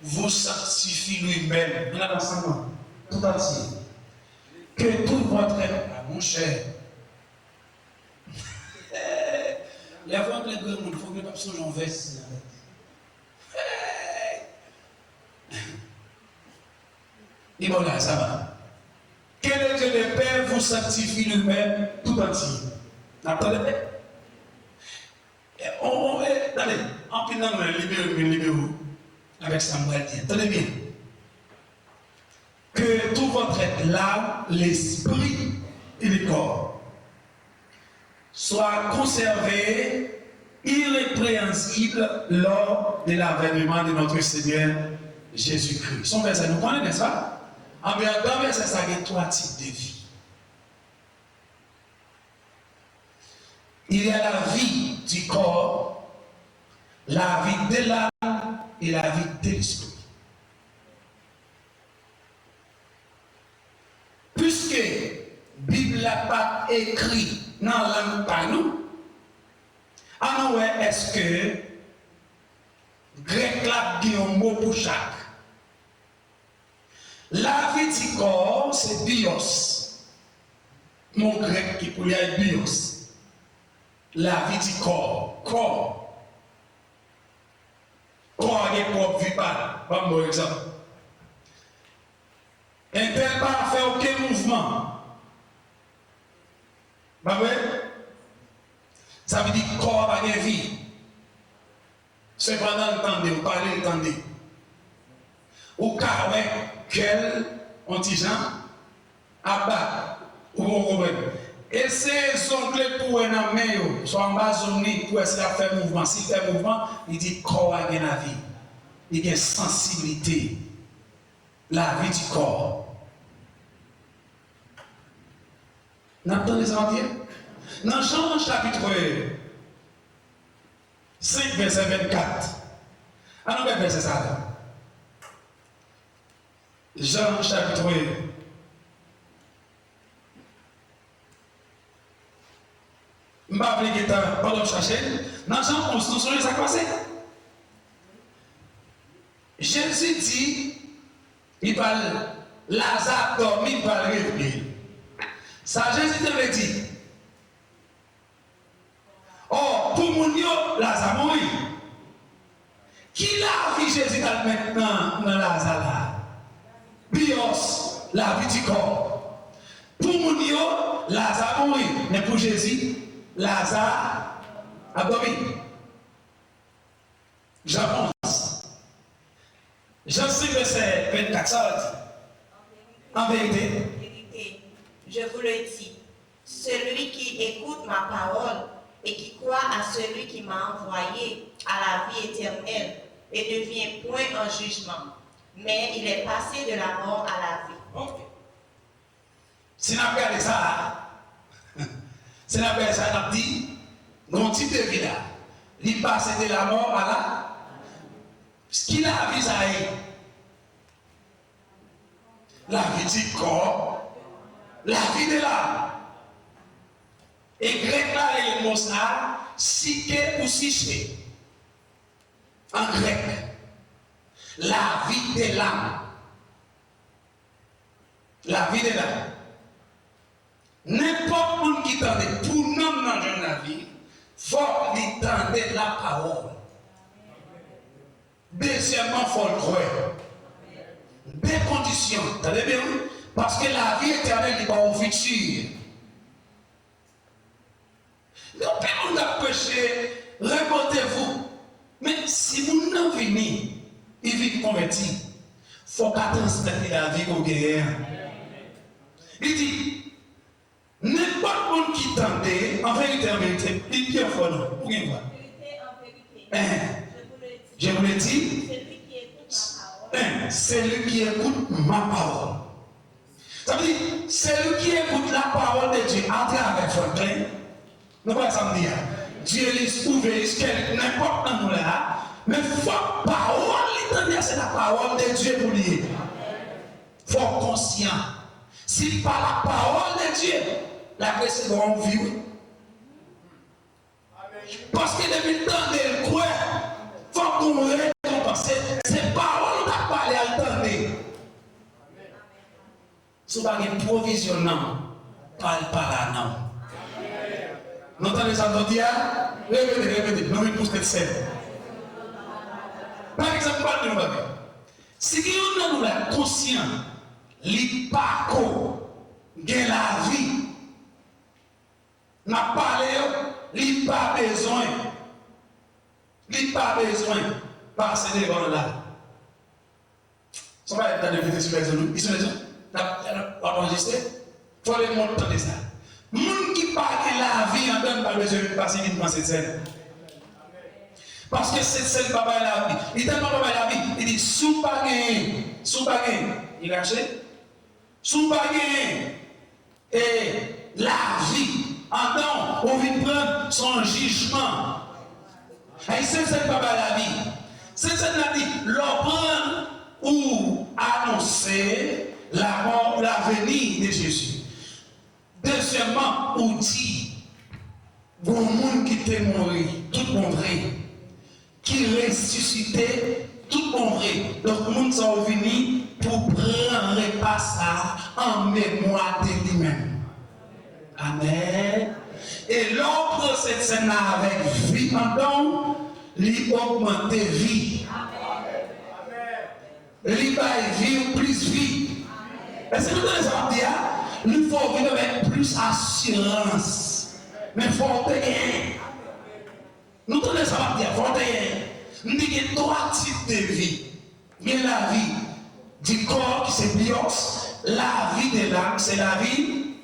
vous sanctifie lui-même. On a ensemble, tout entier. Que tout votre être, mon cher. Les voix de l'église, il faut que le pape soit en veste. Et bon là, ça va. Que le Dieu de Père vous sanctifie lui-même tout entier. N'entendez pas? Allez, en pinant le libéraux avec Samuel dit, tenez bien, que tout votre être, l'âme, l'esprit et le corps soient conservés irrépréhensibles lors de l'avènement de notre Seigneur Jésus-Christ. Son verset nous connaît, n'est-ce pas? En bien, dans le verset, ça a trois types de vie. Il y a la vie du corps, la vie de l'âme et la vie de l'esprit. Puisque la Bible n'a pas écrit dans la langue par nous, alors est-ce que grec là dit un mot pour chaque? La vie du corps, c'est bios. Mon grec qui pour être bios. La vie du corps. Corps. Corps est propre vie pas. Pas mon exemple. Un tel pas fait aucun mouvement. Pas vrai? Ça veut dire corps pas de vie. Cependant, entendez, vous parlez, entendez. Ou car ouais, quel antigen abat ou problème. Et c'est son clé pour un homme, soit en bas zone pour essayer de faire mouvement. S'il fait mouvement, il dit corps a la vie. Il y a sensibilité. La vie du corps. N'entendez ça dire? Dans Jean chapitre 5, verset 24. Alors, verset ça là. Jean chapitre 1. Je ne vais pas appeler pendant que je cherche. Dans Jean 11, nous sommes à passer. Jésus dit, il parle, Lazare dormi, il parle réveillé. Ça, Jésus te dit. Oh, pour mon yo, Lazare mourit. Qui l'a vu Jésus maintenant dans Lazare là? Bios, la vie du corps. Pour mon yo, Lazare mourit. Mais pour Jésus, Lazare a dormi. J'avance. Jean 6, verset 24, ça dit. En vérité, je vous le dis, celui qui écoute ma parole et qui croit à celui qui m'a envoyé à la vie éternelle et ne vient point en jugement, mais il est passé de la mort à la vie. Ok. Si nous regardons ça, si nous regardons ça, nous dit, mon type de vie là, il passe de la mort à la. Ce qu'il a vu, ça est la vie du corps, la vie de l'âme. Et grec là, il y a mot ça, psyché ou psyché. En grec, la vie de l'âme. La vie de l'âme. N'importe qui t'entend, pour nous dans la vie, il faut entendre la parole. Deuxièmement, il faut le croire. Des conditions, t'entendez bien? Parce que la vie éternelle n'est pas au futur. Donc, on a péché, remontez-vous. Mais si vous n'en venez, il vit converti. Il faut qu'à transmettre la vie au guerrier. Il dit, n'importe qui qui tendait, en vérité, il dit fort non. Pour qui voir? Je vous le dis, celui qui écoute ma parole. Ça veut dire, celui qui écoute la parole de Dieu, entre avec Franklin, nous pas ça me dire. Dieu les ouvre les n'importe où là, mais faut parole, c'est la parole de Dieu pour lui. Faut conscient. Si par la parole de Dieu, la personne va vivre. Parce que depuis le temps de croire, faut qu'on récompense. C'est parole Si vous n'avez pas de provision, non, parle pas là, non. Vous entendez ça, vous dire? Répétez, non, mais pour cette scène. Par exemple, parle de nous. Si vous êtes conscient, les parcours de la vie, n'a parlé, il pas besoin. Il pas besoin de passer devant là. Ça va être dans le sur les genoux. Ils sont les gens. On va enregistrer. Il faut les montrer ça. Les gens qui parlent de la vie en donne pas besoin de passer vite dans cette scène. Parce que cette scène pas la vie. Il tellement pas la vie. Il dit sous pas gagner. Il a acheté. Sous pas gagner. Et la vie. En don, on vient prendre son jugement. Et c'est pas la vie. C'est la vie. L'on prend ou annoncer la mort, l'avenir de Jésus. Deuxièmement, on dit, bon monde qui était mort, tout bon vrai, qui ressuscité, tout bon vrai. Donc, le monde sont venus pour prendre repas ça en mémoire de lui-même. Amen. Et l'autre, cette scène avec vie en don, lui augmente vie. Lui baille vie ou plus vie. Est-ce que vous avez ça dire? Il faut vivre avec plus assurance. Mais il faut gagner. Nous tenons ça dire, il faut gagner. Nous disons trois types de vie. Il y a la vie du corps qui c'est bios, la vie de l'âme, c'est la vie.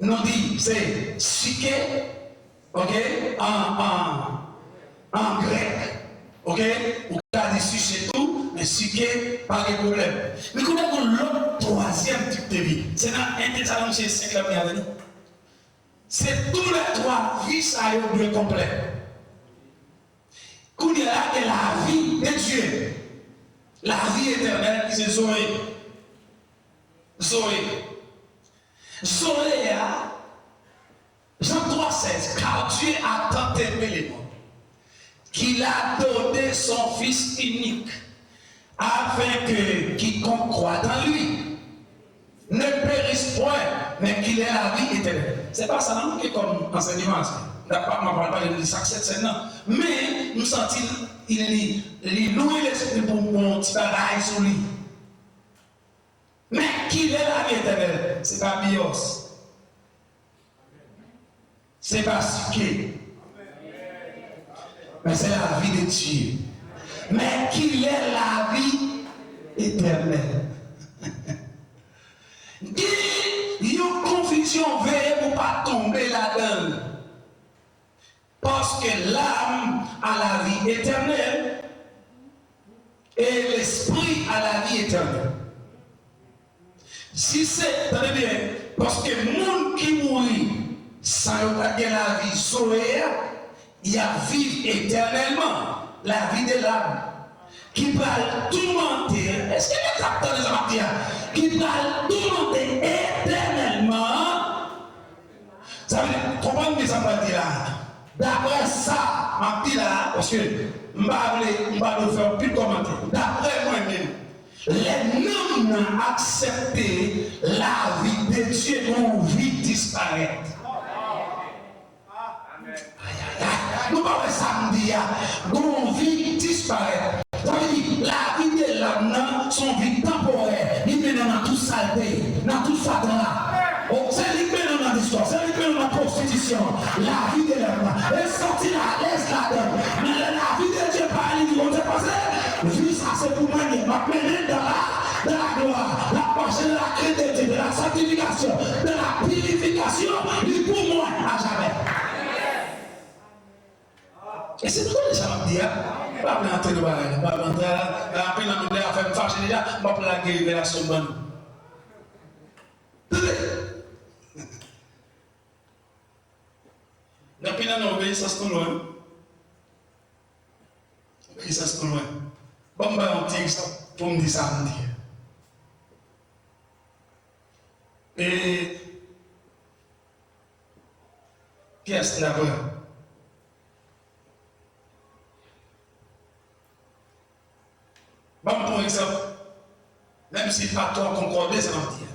Nous dit c'est psyché, ok, en grec, ok, ou cas de sujet tout, mais psyché, pas de problème. Mais quand on a l'autre troisième type de vie, c'est dans 1 Thessaloniciens 5 là avec nous. C'est tous les trois vies ça y est complet. Quand il y a la vie de Dieu, la vie éternelle, c'est Zoé. Zoé, Jean 3,16, car Dieu a tant aimé les morts, qu'il a donné son Fils unique, afin que quiconque croit dans lui ne périsse point, mais qu'il ait la vie éternelle. C'est pas ça non qui est comme enseignement. Je ne parle pas de ça, cette scène, mais nous sentons il louer l'esprit pour mon petit bagaille sur lui. Mais qu'il est la vie éternelle, c'est pas bios. C'est pas psyché. Mais c'est la vie de Dieu. Mais qu'il est la vie éternelle. Il y a une confusion veille pour ne pas tomber là-dedans. Parce que l'âme a la vie éternelle et l'esprit a la vie éternelle. Si c'est, tenez bien, parce que le monde qui mourit sans la vie sauvée, il y a vie éternellement, la vie de l'âme, qui va tourmenter. Est-ce que les capteurs des amateurs qui va tourmenter éternellement? Ça veut dire, comprenez ça va dire là. D'après ça, ma petite là, parce que je ne vais pas faire plus de commentaires. D'après moi-même, les noms n'ont accepté la vie de Dieu, dont vie disparaît. Nous parlons samedi, dont vie disparaît. Ça veut dire la vie de l'âme, son vie temporaire, il met dans toute saleté, dans toute fatale. C'est lui qui met dans l'histoire, c'est lui qui met dans la prostitution, la vie de l'âme. Elle sortit là, laisse là-dedans. Mais la vie de Dieu par lui, on s'est passé. Vie, ça c'est pour moi, ma mener dans la gloire, la marche de la crédité, de la sanctification, de la purification, il pour moi à jamais. Et c'est tout les gens qui disent, pas rentrer de barrière, pas rentrer là, après nous devons faire une fâche déjà, pas pour la révélation bonne. Depuis nous obéissance tout loin. Obéissance tout loin. Bon, ben, on dit ça pour me dire ça, me dire. Et qu'est-ce là-bas? Bon, pour exemple, même si pas toi concordé, ça va dire.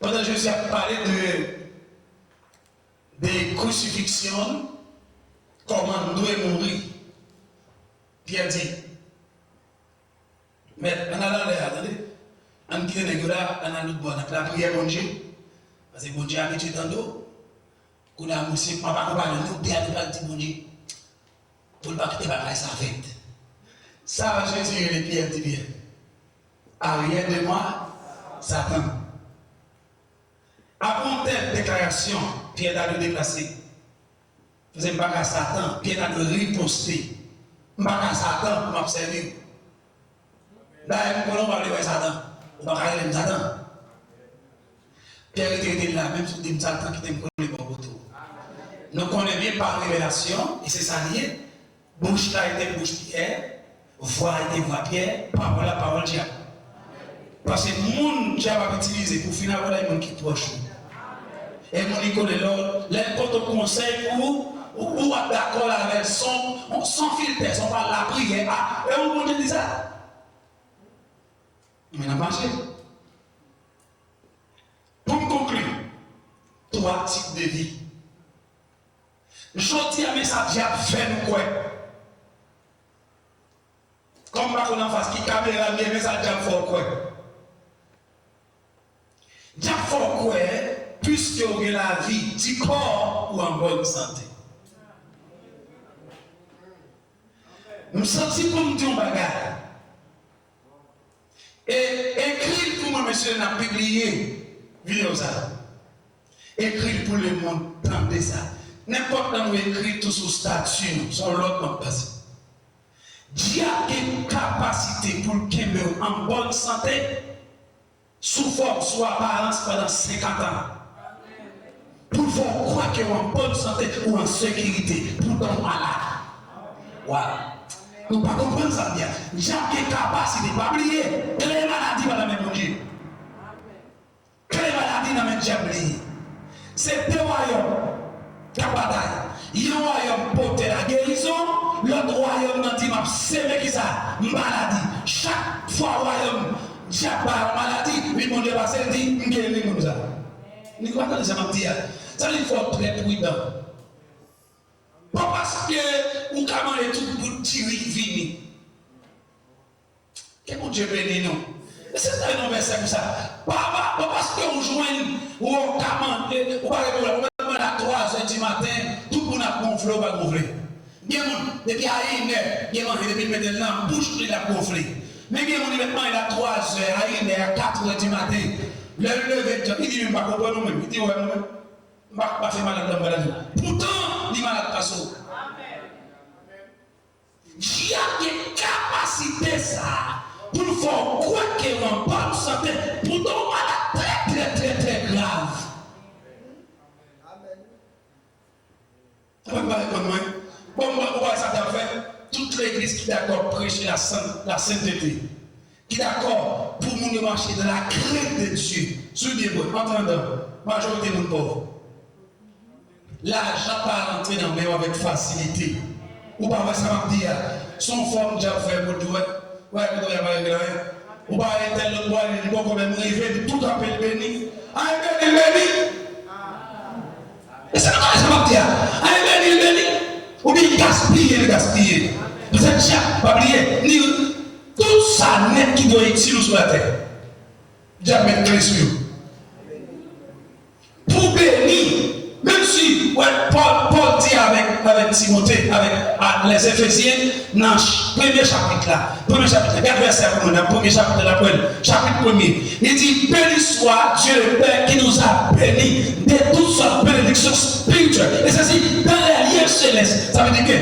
Pendant que Jésus a parlé des crucifixions, comment nous devons mourir, Pierre dit, mais on a l'air, attendez, on quitte les gars, on a l'autre bois, on a la prière mon Dieu, parce que mon Dieu a habitué tant d'eau, qu'on a moussé, on va pas nous bien, on va dire mon Dieu, pour ne pas quitter la ça fait. Ça, Jésus, les Pierre dit bien, arrière de moi, Satan. Avant telle déclaration, Pierre a le déplacé. Vous n'êtes pas qu'à Satan, Pierre a le riposté. Pas qu'à Satan pour m'observer. D'ailleurs, nous va aller voir Satan. On va aller voir Satan. Pierre était là, même si vous Satan qui t'aime connaît pas autour. Nous connaissons bien par révélation, et c'est ça lié. Bouche là était bouche Pierre, voix était voix Pierre, parole la parole diable. Parce que le monde qui va utiliser pour finir voilà le monde qui est proche. Et mon qui connaît l'autre, l'importe au conseil ou d'accord avec son filtre, son par la prière. Ah, et on peut dire ça. Mais n'a pas marché. Pour me conclure, 3 types de vie. Je dis à mes diable fait nous quoi? Comme on a en face qui caméra, mais ça diable fait quoi? Diable fait quoi? Puisque vous avez la vie du corps ou en bonne santé. Nous sentons pour nous dire un bagage. Et écrit pour moi, monsieur, n'a publié vidéo ça. Écrit pour le monde, tendez ça. N'importe quand nous écrit tout sous statut, sur l'autre monde passé. Dieu a une capacité pour le Québec en bonne santé, sous forme, sous apparence pendant 50 ans. Pour faire croire que en bonne santé ou en sécurité, pour ton malade. Voilà. Nous ne pouvons pas comprendre ça bien. J'ai une capacité, pas oublier. Quelle est la maladie dans la même Dieu? Quelle est la maladie dans la même diable? C'est deux royaumes qui ont bataille. Il y a un royaume pour la guérison, l'autre royaume n'a dit c'est qui ça? Maladie. Chaque fois royaume, diable maladie, lui mon Dieu va se dire, guérir comme ça. Nous ne pouvons pas ça dire. Ça il faut être très prudent. Pas parce que vous commandez tout pour tirer vini. Que mon Dieu bénisse nous. C'est un verset comme ça. Pas parce que vous jouez ou vous commandez, vous parlez pour la à 3h du matin, tout le monde a gonflé ou pas gonflé. Bien depuis à 1h, bien depuis maintenant, bouche il a gonflé. Mais bien maintenant il a 3h, à 1h, à 4h du matin. Le lever, il dit même pas comprendre nous-mêmes. Il dit ouais nous-mêmes. Pas fait malade dans maladie. Pourtant, il est malade pas ça. Dieu a une capacité ça pour faire quoi qu'il en bonne santé. Pourtant, malade très grave. Bon, ça t'a fait. Toute l'église qui est d'accord pour prêcher la sainteté. Qui est d'accord pour nous marcher dans la crainte de Dieu. Soyez bien, entendant, majorité de nos pauvres. L'argent pas rentrer dans le main avec facilité. Ou pas ça m'a dit, son forme déjà fait pour toi. Ouais, vous devez avoir rien. Ou pas être le bois, il faut quand même rêver, tout appel béni. Aïe, béni. Et ça m'a dit, aïe, béni. Ou bien gaspiller. Vous êtes déjà, pas oublier, tout ça net qui doit être sur la terre. Déjà mettre clé sur vous. Pour bénir. Même si Paul dit avec Timothée, avec les Éphésiens, dans le premier chapitre là, 4 versets pour nous, dans le premier chapitre de la Bible, chapitre 1er, il dit béni soit Dieu le Père qui nous a bénis de toutes sortes de bénédictions spirituelles. Et ceci dans les lieux célestes. Ça veut dire que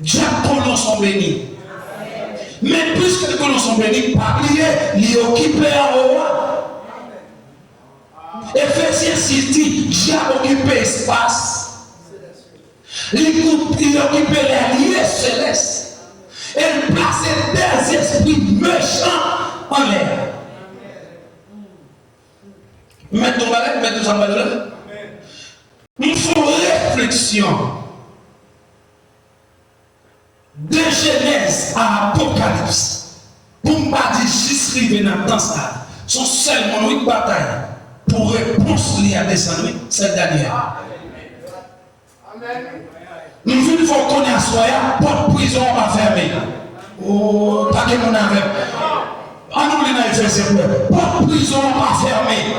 Dieu colons sont bénis. Mais puisque les colons sont bénis, pas oublier, il est occupé en haut. Éphésiens 6 dit, Dieu a occupé l'espace. Il a occupé les lieux célestes. Et il place des esprits méchants en l'air. Mettons ça là. Il faut réflexion. De Genèse à Apocalypse. Pour ne pas dire juste arriver dans le temps ça. Sont seulement une bataille. Pour répondre réponse liée à descendre, c'est Daniel. Nous voulons faire connaître soi, porte prison va fermer. Oh, pas que mon avec. En nous les Éphésiens, porte prison va fermer.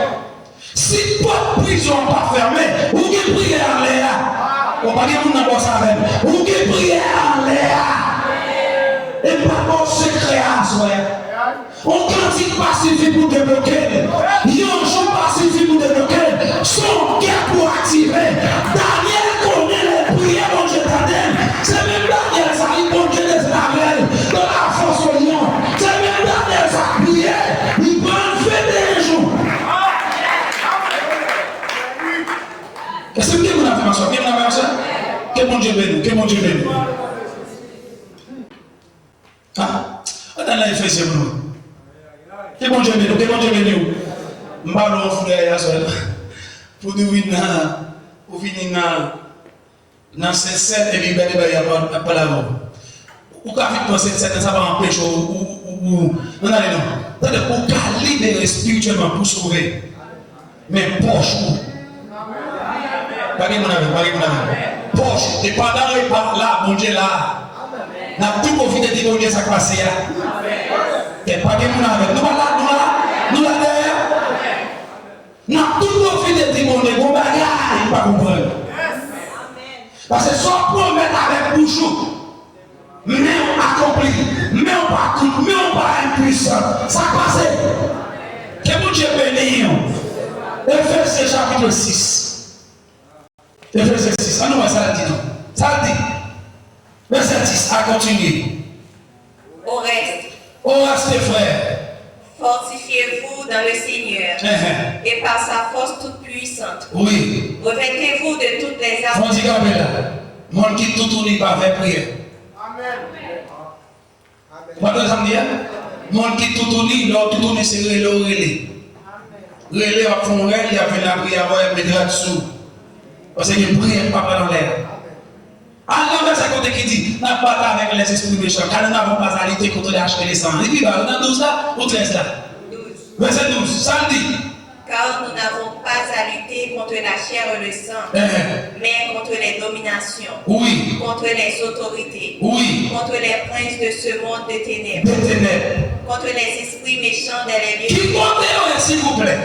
Si porte prison va fermer, ou qui prier en l'air, on va dire mon n'importe ça avec. Ou qui prier en l'air. Et pas bon secret à soi. On cantique pas suffit pour débloquer. Yon jour pas suffit pour débloquer. Son cœur pour activer. Daniel connaît les prières dont je t'adèle. C'est même Daniel ça, il compte les Israël dans la force au lion. C'est même Daniel ça prière. Il prend fait des jours. Qu'est-ce que vous avez fait ma soeur? Qu'est-ce que vous avez fait ma soeur? Que mon Dieu bénisse. Que mon Dieu bénisse. Ah, dans la Éphésiens. Que bon Dieu bénisse, que bon Dieu bénisse. M'ballon frère pour nous venir dans cette scène et puis il y a pas la mort. Ou quand vous pensez que ça va empêcher ou non allez non. C'est-à-dire pour libérer spirituellement pour sauver. Mais poche pas que mon ami, poche et pendant et par là bon Dieu là. N'a tout profité de dire bon Dieu ça passe là. Et pas que mon ami, nous là derrière. N'a tout profité de dire mon Dieu bon bagage, pas comprendre. Parce que soit promet avec bouchou, mais on accomplit, mais on pas impuissant. Ça passe. Que mon Dieu bénisse. Éphésiens chapitre 6. Éphésiens 6. Ah non, ça dit non. Ça dit. Verset 10 à continuer. Au reste, frères. Fortifiez-vous dans le Seigneur et par sa force toute puissante. Oui. Revêtez-vous de toutes les armes. On dit comme là. Mon qui tout tourne pas faire prière. Amen. Vous entendez ça? Mon qui tout tourne, l'autre tout tourne c'est le relais. Relais à fond relais, il y avait la prière à mettre là-dessous. Parce que prière pas dans l'air. Alors, verset côté qui dit, n'a pas avec les esprits méchants, car nous n'avons pas à lutter contre les haches et les sangs. Et puis, dans 12 là, ou 13 là? 12. Verset 12, ça dit. Car nous n'avons pas à lutter contre la chair et le sang, mais contre les dominations, oui, contre les autorités, oui, contre les princes de ce monde de ténèbres, contre les esprits méchants dans les lieux. Qui compte, s'il vous plaît?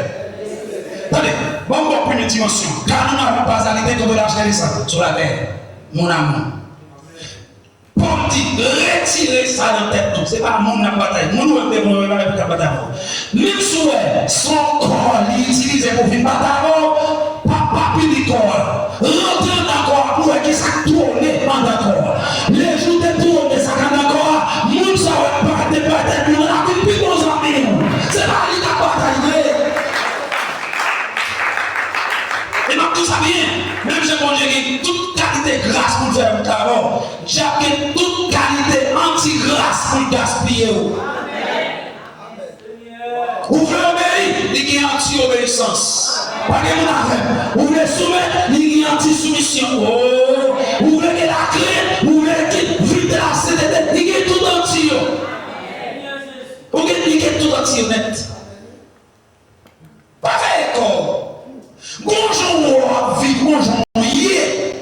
Attendez, bon, première dimension. Car nous n'avons pas à lutter contre la chair et les sangs sur la terre. Mon amour. Pour dire, retirer ça dans la tête, ce n'est pas mon bataille. Mon ne va pas bataille. Même souhait, son corps, l'utiliser pour faire bataille, papa puis corps. Rentrer dans le corps pour que ça tourne dans le corps. Les jours de tourner, ça dans le corps, mon ça va pas de bataille, on a plus de nos amis. C'est pas lui qui a bataillé. Et donc tout ça bien. Même si mon Dieu toute qualité grâce pour faire un travail, j'ai toute qualité anti-grâce pour gaspiller. Ouvrez l'obéissance, il y a anti-obéissance. Pas de mon affaire. Ouvrez soumettre, il y a anti-soumission. Ouvrez la clé, ouvrez vite la CDD, il y a tout anti. Il y a tout anti honnête. Pas fait corps. Bonjour, vie, bonjour, yé.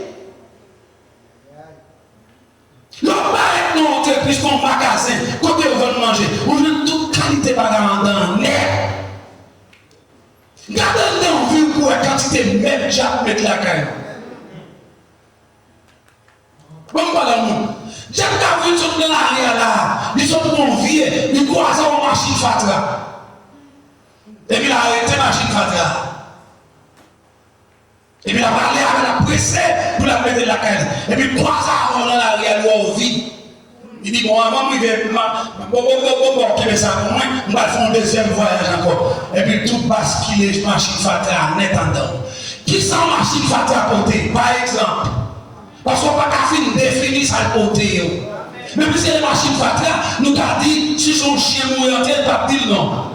L'homme va être notre puisqu'on magasin, côté où on veut manger, on a toute qualité bagarre dans l'air. Gardez dans ville pour la quantité même, j'ai mettre la caille. Bon, pas l'amour. J'ai pas vu sur l'arrière là, ils sont pour vieux, ils croisent en machine fatra. Et puis il a arrêté la machine fatra. Et puis il a parlé avec la presse pour la mettre de la caille. Et puis 3 ans dans l'arrière, au vide. Il dit, bon, avant, je vais ça pour moi, je vais faire un deuxième voyage encore. Et puis tout basculer, machine fatra net en dedans. Qui sont machine fatra côté, par exemple? Parce qu'on n'a pas fini de définir ça le côté. Même si c'est les machines fatra, nous avons dit, si son chien mourir en tête, pas dire non.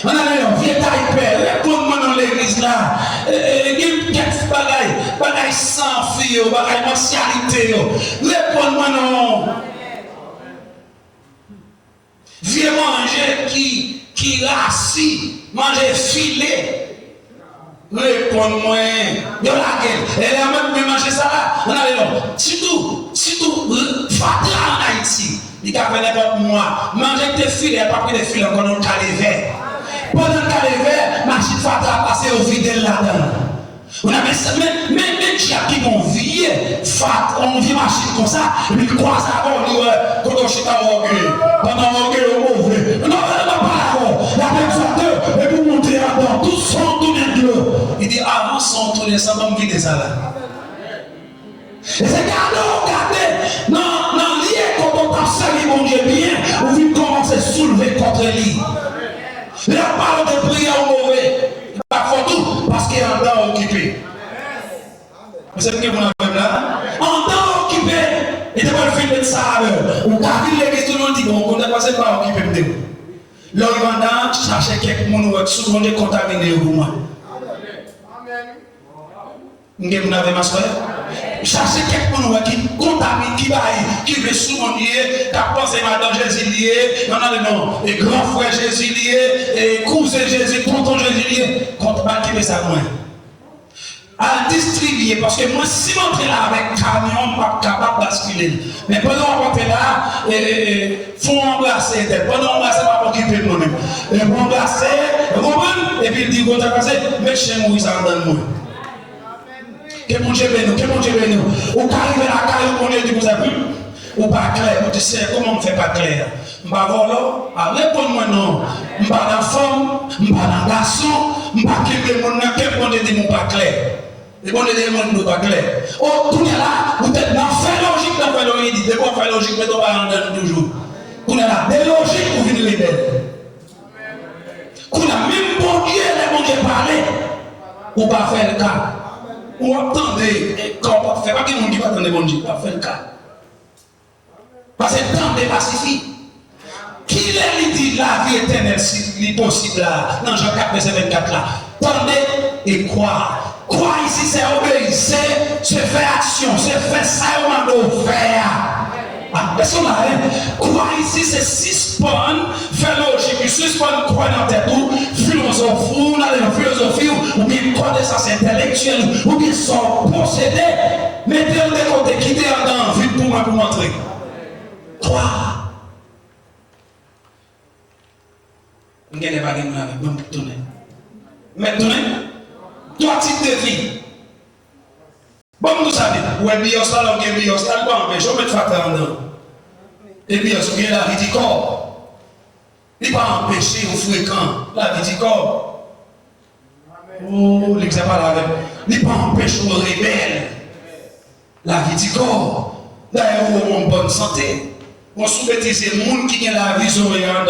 On a un vieux taille-père, répondre-moi dans l'église là. Il y a quelques bagailles sans fille, bagailles mensualité. Répondre-moi non. Viens manger qui rassis, manger filet. Répondre répondre moi. Yo la gueule. Elle a même mangé ça là. On a là. Surtout, Fatra en Haïti. Il a fait n'importe moi. Manger des filets, il n'y a pas pris des filets encore dans le calé. Pendant le calé, machine Fatra a passé au vide là-dedans. On a même chiens qui vont vivre, on vit machine comme ça, et puis croise à bord, quand on chita au orgueil, pendant l'orgueil au mauvais. Non, pas d'accord. La même facteur, et pour monter à bord, tout son tourner de l'eau. Il dit, avant son tourner, ça va me vider ça là. Et c'est regardez, non, lié quand on t'a servi mon Dieu bien, ou vous commencez à soulever contre lui. La parole de prière au mauvais. Pas tout parce qu'il y a un temps occupé. Vous savez ce que vous avez là? Un temps occupé. Et devant le film de ça, on a vu les questions, on dit bon, on ne passe pas occupé. Là, il va chercher quelques personnes qui sont contaminés au moins. Vous avez ma soeur? Chercher quelques personnes qui contaminent, qui veulent souvent lier, qui pensent à Jésus lié, il y en a le nom, et grand frère Jésus lié, et cousin Jésus, tonton Jésus lié, contre pas qui veut ça moins. À distribuer, parce que moi, si je rentre là avec camion, je ne suis pas capable de basculer. Mais pendant qu'on est là, il faut embrasser. Pendant embrasser, je ne suis pas occupé de moi-même. Il faut embrasser, et puis il dit, vous avez passé, mais chez moi, ça me donne moi. Que mon Dieu bénisse. Ou quand arrive à la caille, on dit, vous avez vu, ou pas clair, vous dites, comment on ne fait pas clair? Je ne vais pas voilà, répondre-moi non. Je ne vais pas dans la femme, je ne vais pas dans le garçon, je ne vais pas quitter mon nom, quel monde dit, pas clair. Les bons éléments ne pas clair. Oh, tout est là, vous êtes dans la logique, dans la logique, il dit, de quoi faire logique, mais on va en toujours. Vous êtes là, des logiques pour venir les belles. Vous avez même bon Dieu, les bons Dieu parler, ou pas faire le cas. Ou attendez, quand on va faire, pas que mon Dieu va attendre bon Dieu, pas faire le cas. Parce que le temps est pacifique. Qui est dit la vie éternelle, si c'est possible là, dans Jean 4, verset 24 là. Tendez et croire. Croire ici, c'est obéir, c'est faire action, c'est faire ça au moment de faire. Personne là, croire ici, c'est suspendre, faire logique, suspendre, croire dans tête, ou philosophie, dans philosophie, ou bien croire de ça, c'est intellectuel, ou bien son procédé, mettez-le de côté, quittez en dedans, vite pour moi, pour montrer. Croire. Vous n'avez pas gagné avec bon pour tourner. Maintenant, toi, type de vie. Bon, vous savez, ouais, bios là, on a bios là, on empêche, on met facteur en dedans. Et bios, on a la vie du corps. Il ne va pas empêcher ou fréquent la vie du corps. Oh, l'exemple là, il ne va pas empêcher ou rebelle la vie du corps. D'ailleurs, on a une bonne santé. On sous-bêtise les gens qui ont la vie sur les gens,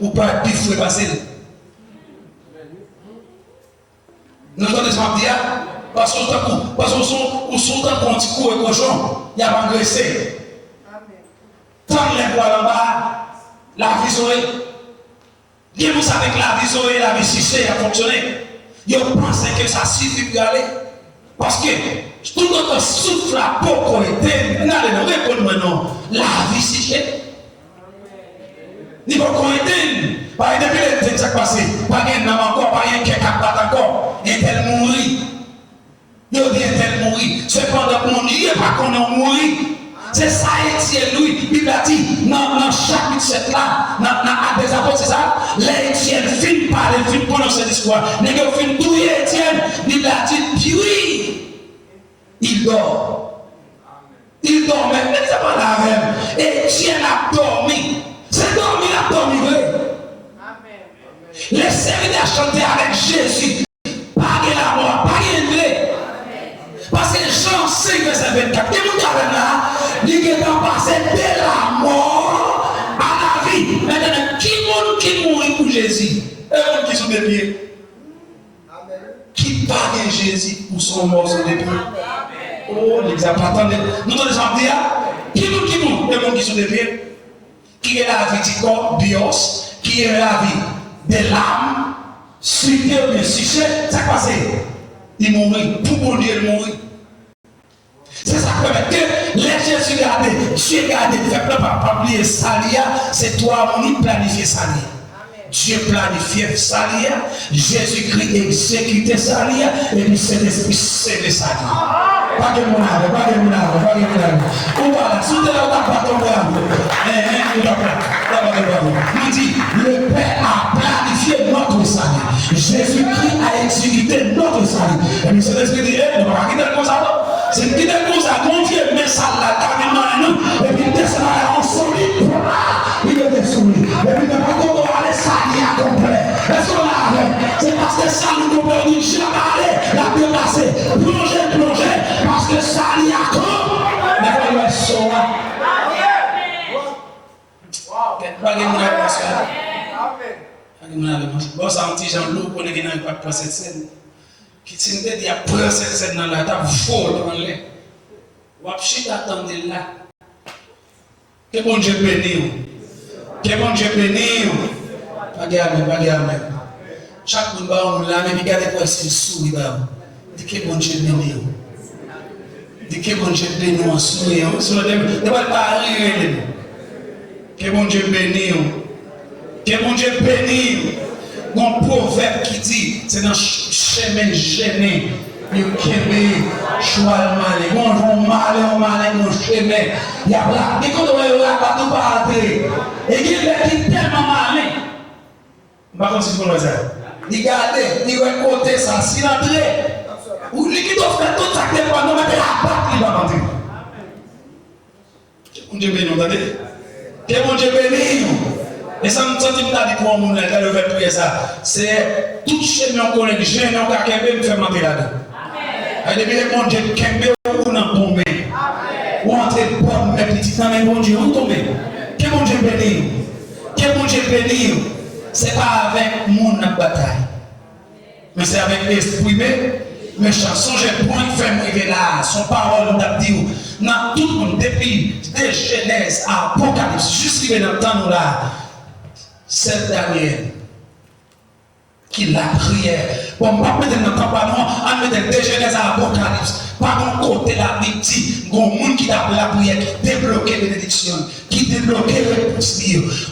ou pas de pif, passer. Nous avons des gens parce qu'on sont un petit coup et cochon, il y a agressé. Tant les voix là-bas, la vie sourit. Bien vous savez que la vie sourit, la vie sucée a fonctionné. Ils pensent que ça suffit pour y aller. Parce que tout notre souffle à beaucoup été, n'allez répondre maintenant, la vie sucée. Ni beaucoup été. Par exemple, depuis les temps qui passé, pas de nom encore, pas de qui a encore, et tel mourir. Il dit tel mourir. Cependant, mon Dieu, pas qu'on a mourir. C'est ça, Étienne, lui, il a dit, dans le chapitre 7 là, dans des apôtres, c'est ça, les Étienne filment par les films pendant cette histoire. Les gars filment tout, Étienne, il a dit, puis oui, il dort. Il dort, mais il n'est pas la même. Étienne a dormi. C'est dormi, il a dormi, oui. Les serviteurs chanter avec Jésus. Pas de la mort, pas de l'anglais. Parce que Jean 5, verset 24, et vous avez là, il est passé de la mort à la vie. Maintenant, qui mourit pour Jésus? Et qui sont des pieds? Qui parle Jésus pour son mort sur des pieds? Oh, l'exemple, attendez. Nous devons dire, qui mourit? Les gens qui sont des pieds? Qui est la vie du corps, bios, qui est la vie de l'âme, suité ou bien sujet, ça passe. Il mourit, pour bon Dieu, il mourit. C'est ça qui permet que les Jésus gardés, Dieu gardé, ne fait pas oublier Salia, c'est toi, mon planifié Salia. Dieu planifiait ça, Jésus-Christ exécutait ça, et puis Saint-Esprit scellait ça. Pas de mon âme, pas de mon âme, pas de mon âme. Ou voilà, si tu es là, pas ton âme. Il dit, le Père a planifié notre salut. Jésus-Christ a exécuté notre salut. Et puis Saint-Esprit dit, on va quitter le ça. C'est quitter le ça, mon Dieu, mais ça l'a carrément, et puis il descend en solide. Il est descendu. Et puis quand on va aller salir complet. Est-ce qu'on a avec? C'est parce que ça nous comprend, il jamais aller, la dépasser, plonger, parce que ça y a comme. Mais quand il va sauver. Pas de bon, ça un petit Jean-Loup qu'on est pas pour cette scène. Qui t'inquiète, il y a pris cette scène dans la table, folle dans l'air. Wapchit attendez là. Que bon Dieu bénisse. Que bon Dieu bénisse. Pas gamin. Chaque monde va on là, mais regardez quoi c'est souris là. Dis que bon Dieu bénisse. Dis que bon Dieu bénisse en souris. Sur ne va pas arriver. Que bon Dieu bénisse. Que mon Dieu bénisse. Mon proverbe qui dit, c'est dans le chemin gêné. Il y a choix malin. Mon malin, mon chemin. Il y a là. Et quand on va pas tout parler. Et il y a qui tellement malin. Je ne sais pas si vous le dire. Regardez, il va côté ça. S'il entre, ou lui qui doit faire tout ça, il va nous mettre la batte, il va rentrer. Que mon Dieu bénisse, vous entendez? Que mon Dieu bénisse. Et ça me sentit que pour mon monde, le fait prier ça, c'est tout chemin qu'on est gêné, on a qu'un me fait monter là-dedans. Et depuis le monde, j'ai qu'un ou on tombe. Ou entrer pour mes petits dans les bon Dieu, on tombe. Que mon Dieu bénisse. Que mon Dieu bénisse. C'est pas avec mon bataille. Mais c'est avec l'esprit méchant. Songez point qui fait arriver là, son parole nous a dit, dans tout le monde, depuis de Genèse à Apocalypse, jusqu'à dans le temps là. Cette dernière qui la prière. Bon, pas mettre dans le temps, on met des Genèse à l'Apocalypse. Par mon côté, la Bible dit, il y a un monde qui a la prière, qui débloque la bénédiction, qui débloque la réponse.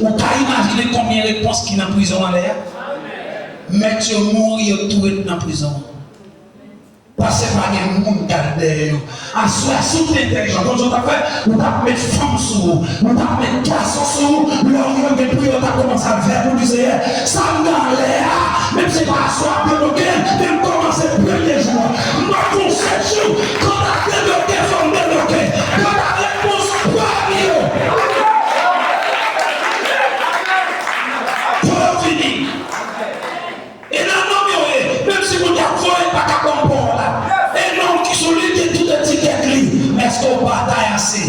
Ou pas imaginer combien de réponses qui sont en prison en l'air. Mais tu mourir tout dans la prison. Parce que pas de monde garder. À soi, sous l'intelligence. Quand on t'a fait, on t'a mis femme sur vous, on t'a mis garçon sur vous, l'homme de prière, on t'a commencé à faire pour lui dire, ça me dans l'air, même si pas à soi, débloqué, même commencer le premier jour. Moi, pour 7 jours, quand on a débloqué, il faut débloquer. Quand la réponse, pas mieux. Pour finir. Et là, non, même si vous n'avez pas qu'à comprendre. Et non, qui sont lui qui tout le ticket gris. Mais est-ce qu'on bataille assez?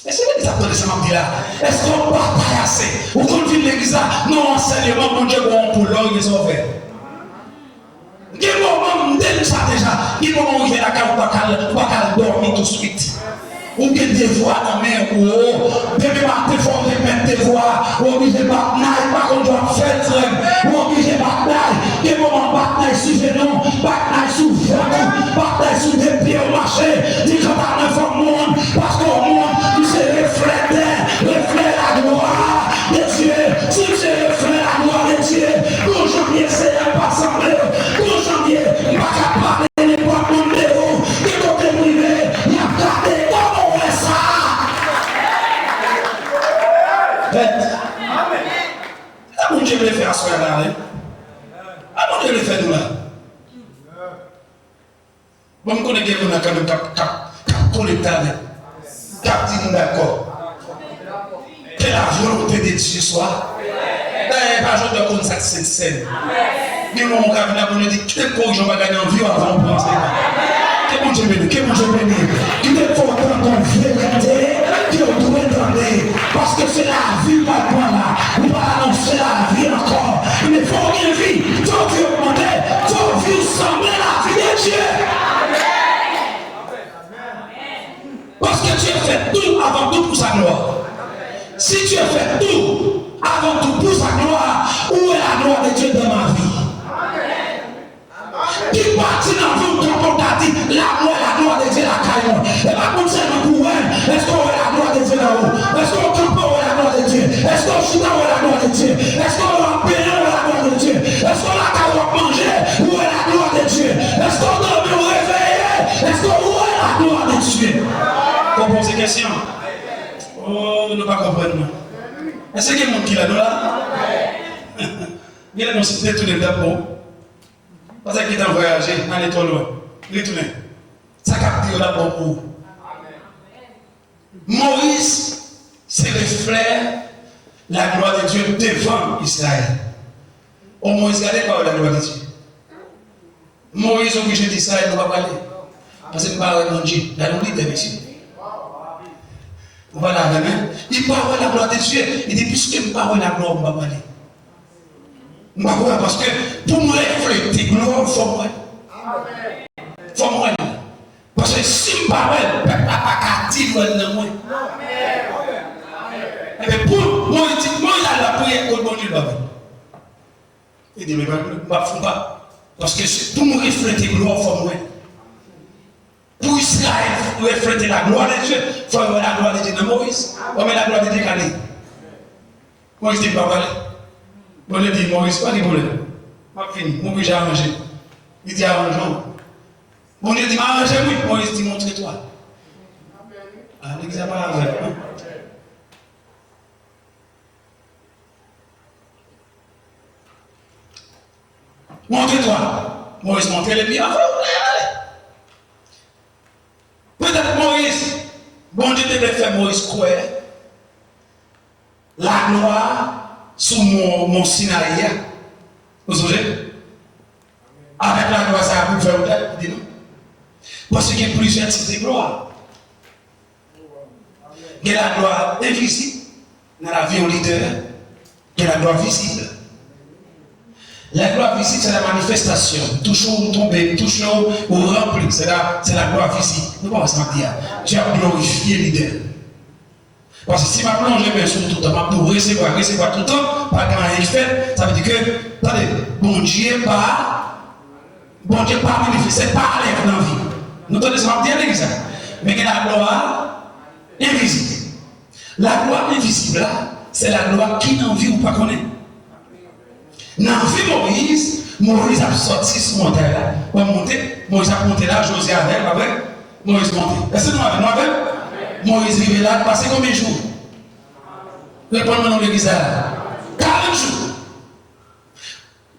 Mais c'est bien que ça m'a dit là. Est-ce qu'on bataille assez? Ou qu'on vit l'église là? Non, enseignement, mon Dieu, bon pour l'homme, ils ont fait. Quel moment, on ça déjà. Quel moment où il y a la carte, on va dormir tout de suite. Ou bien des voix dans mes ou demain matin, il faut remettre des voix, ou obligé de bataille, par contre, on doit faire ou obligé de bataille, des moments bataille sur genou, bataille sur ventre, bataille sur des pieds au marché, dit que par le fond monde, parce qu'au monde, tu sais reflet la gloire de Dieu, si tu sais reflet la gloire de Dieu, quand janvier, c'est un pas semblé, quand janvier, il va pas parler les poids monde de haut, qui côté privé, il y a gardé. Ah mon Dieu veut le faire à ce moment-là. Ah mon Dieu veut le faire nous là. Bon, je connais quelqu'un qui a quand même connecté avec. Cap dit d'accord. Que la volonté de Dieu soit. D'ailleurs, pas je dois connaître cette scène. Mais mon gars, on a dit que quoi je vais gagner en vie avant de penser. Que mon Dieu bénisse, que mon Dieu bénisse. Il faut entendre ton vérité, que on doit entendre. Parce que c'est la vie maintenant là. On va annoncer la vie encore. Il ne faut rien vivre. Ton vie augmenter, ton vie sembler la vie de Dieu. Parce que tu as fait tout avant tout pour sa gloire. Si tu as fait tout avant tout pour sa gloire, où est la gloire de Dieu dans ma vie? Qui partit dans vous quand on t'a dit la gloire de Dieu la caillon. Et pas comme seulement pour elle. Est-ce qu'on voit la gloire de Dieu là-haut? Est-ce qu'on peut voir la gloire de Dieu? Est-ce qu'on joue dans la gloire de Dieu? Est-ce qu'on va payer la gloire de Dieu? Est-ce qu'on a qu'à manger? Où est la gloire de Dieu? Est-ce qu'on doit nous réveiller? Est-ce qu'on voit la gloire de Dieu? Comprenez ces questions? Oh, nous ne pas comprendre. Est-ce qu'il y a quelqu'un qui l'a là? Il y a des gens qui ont tourné d'abord. Parce qu'ils ont voyagé, allez trop loin. Retournez. Ça capte d'abord pour vous. Moïse, c'est le frère, la gloire de Dieu devant Israël. Oh, Moïse, regardez pas la gloire de Dieu. Moïse est obligé d'Israël, ne va pas aller. Parce qu'il ne va pas manger. Il y a un leader, monsieur. Voilà, amen. Il parle la gloire de Dieu. Il dit, puisque je parle la gloire, je ne vais pas aller. Je ne vais pas parce que pour me refléter, gloire, il faut moi. Il faut moi. Parce que si je parle, je ne peux pas dire que moi. Et pour moi, il a la prière pour le bon Dieu. Il dit, mais je ne vais pas. Parce que pour me refléter, gloire, il faut moi. Pour Israël, pour refléter la gloire de Dieu, il faut avoir la gloire de Dieu dans Moïse. On met la gloire de Dieu dans Moïse dit pas parler. Bon, il dit Moïse, pas de problème. Je fini, Moïse j'ai arrangé. Il dit arrangeons. Bon, il dit arrangez oui. Moïse dit montre-toi. Ah, l'église a pas arrangé. Montre-toi. Moïse montre les pieds. Peut-être Moïse, bon Dieu devait faire Moïse croire la gloire sous mon Sinaï. Vous savez? Avec la gloire, ça a pu faire peut-être, dit non. Parce qu'il y a plusieurs types de gloire. Il y a la gloire invisible dans la vie au leader, il y a la gloire visible. La gloire visible, c'est la manifestation. Toujours tomber, toujours remplir. C'est la gloire visible. Nous ne pouvons pas dire. Dieu a glorifié l'idée. Parce que si je plonge bien sur tout le temps, je peux recevoir tout le temps, pas grand rien fait, ça veut dire que, attendez, bon Dieu pas manifesté, pas à l'air dans la vie. Nous entendons ça dire l'église. Mais il y a la gloire invisible. La gloire invisible, c'est la gloire qui n'en vit ou pas connaît. Dans la vie Moïse a sorti ce montagne là. On monter, Moïse a monté là, Josué avec, Moïse monté. Est-ce que nous avons Moïse arrivé là, passé combien de jours? Répondez-moi dans l'église là. 40 jours.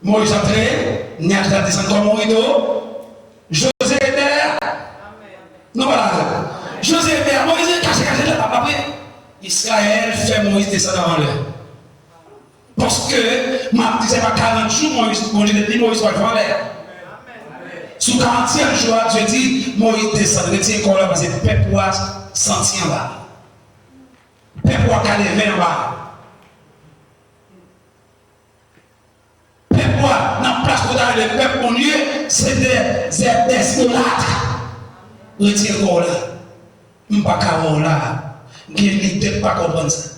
Moïse a entré, Niat a descendu comme Morido, Josué est derrière. Non, voilà. Josué est derrière, Moïse est caché là, après. Israël fait Moïse descendre avant l'heure. Parce que, ma disais pas 40 jours, Moïse dit Moïse va faire l'air. Sous 40e jour, Dieu dit Moïse descend, retient encore là parce que le peuple a senti en bas. Le peuple a levé en bas. Le peuple a, dans la place où le peuple au lieu, c'est des idolâtres. Retient encore là. Je ne peux pas là. Je ne peux pas comprendre ça.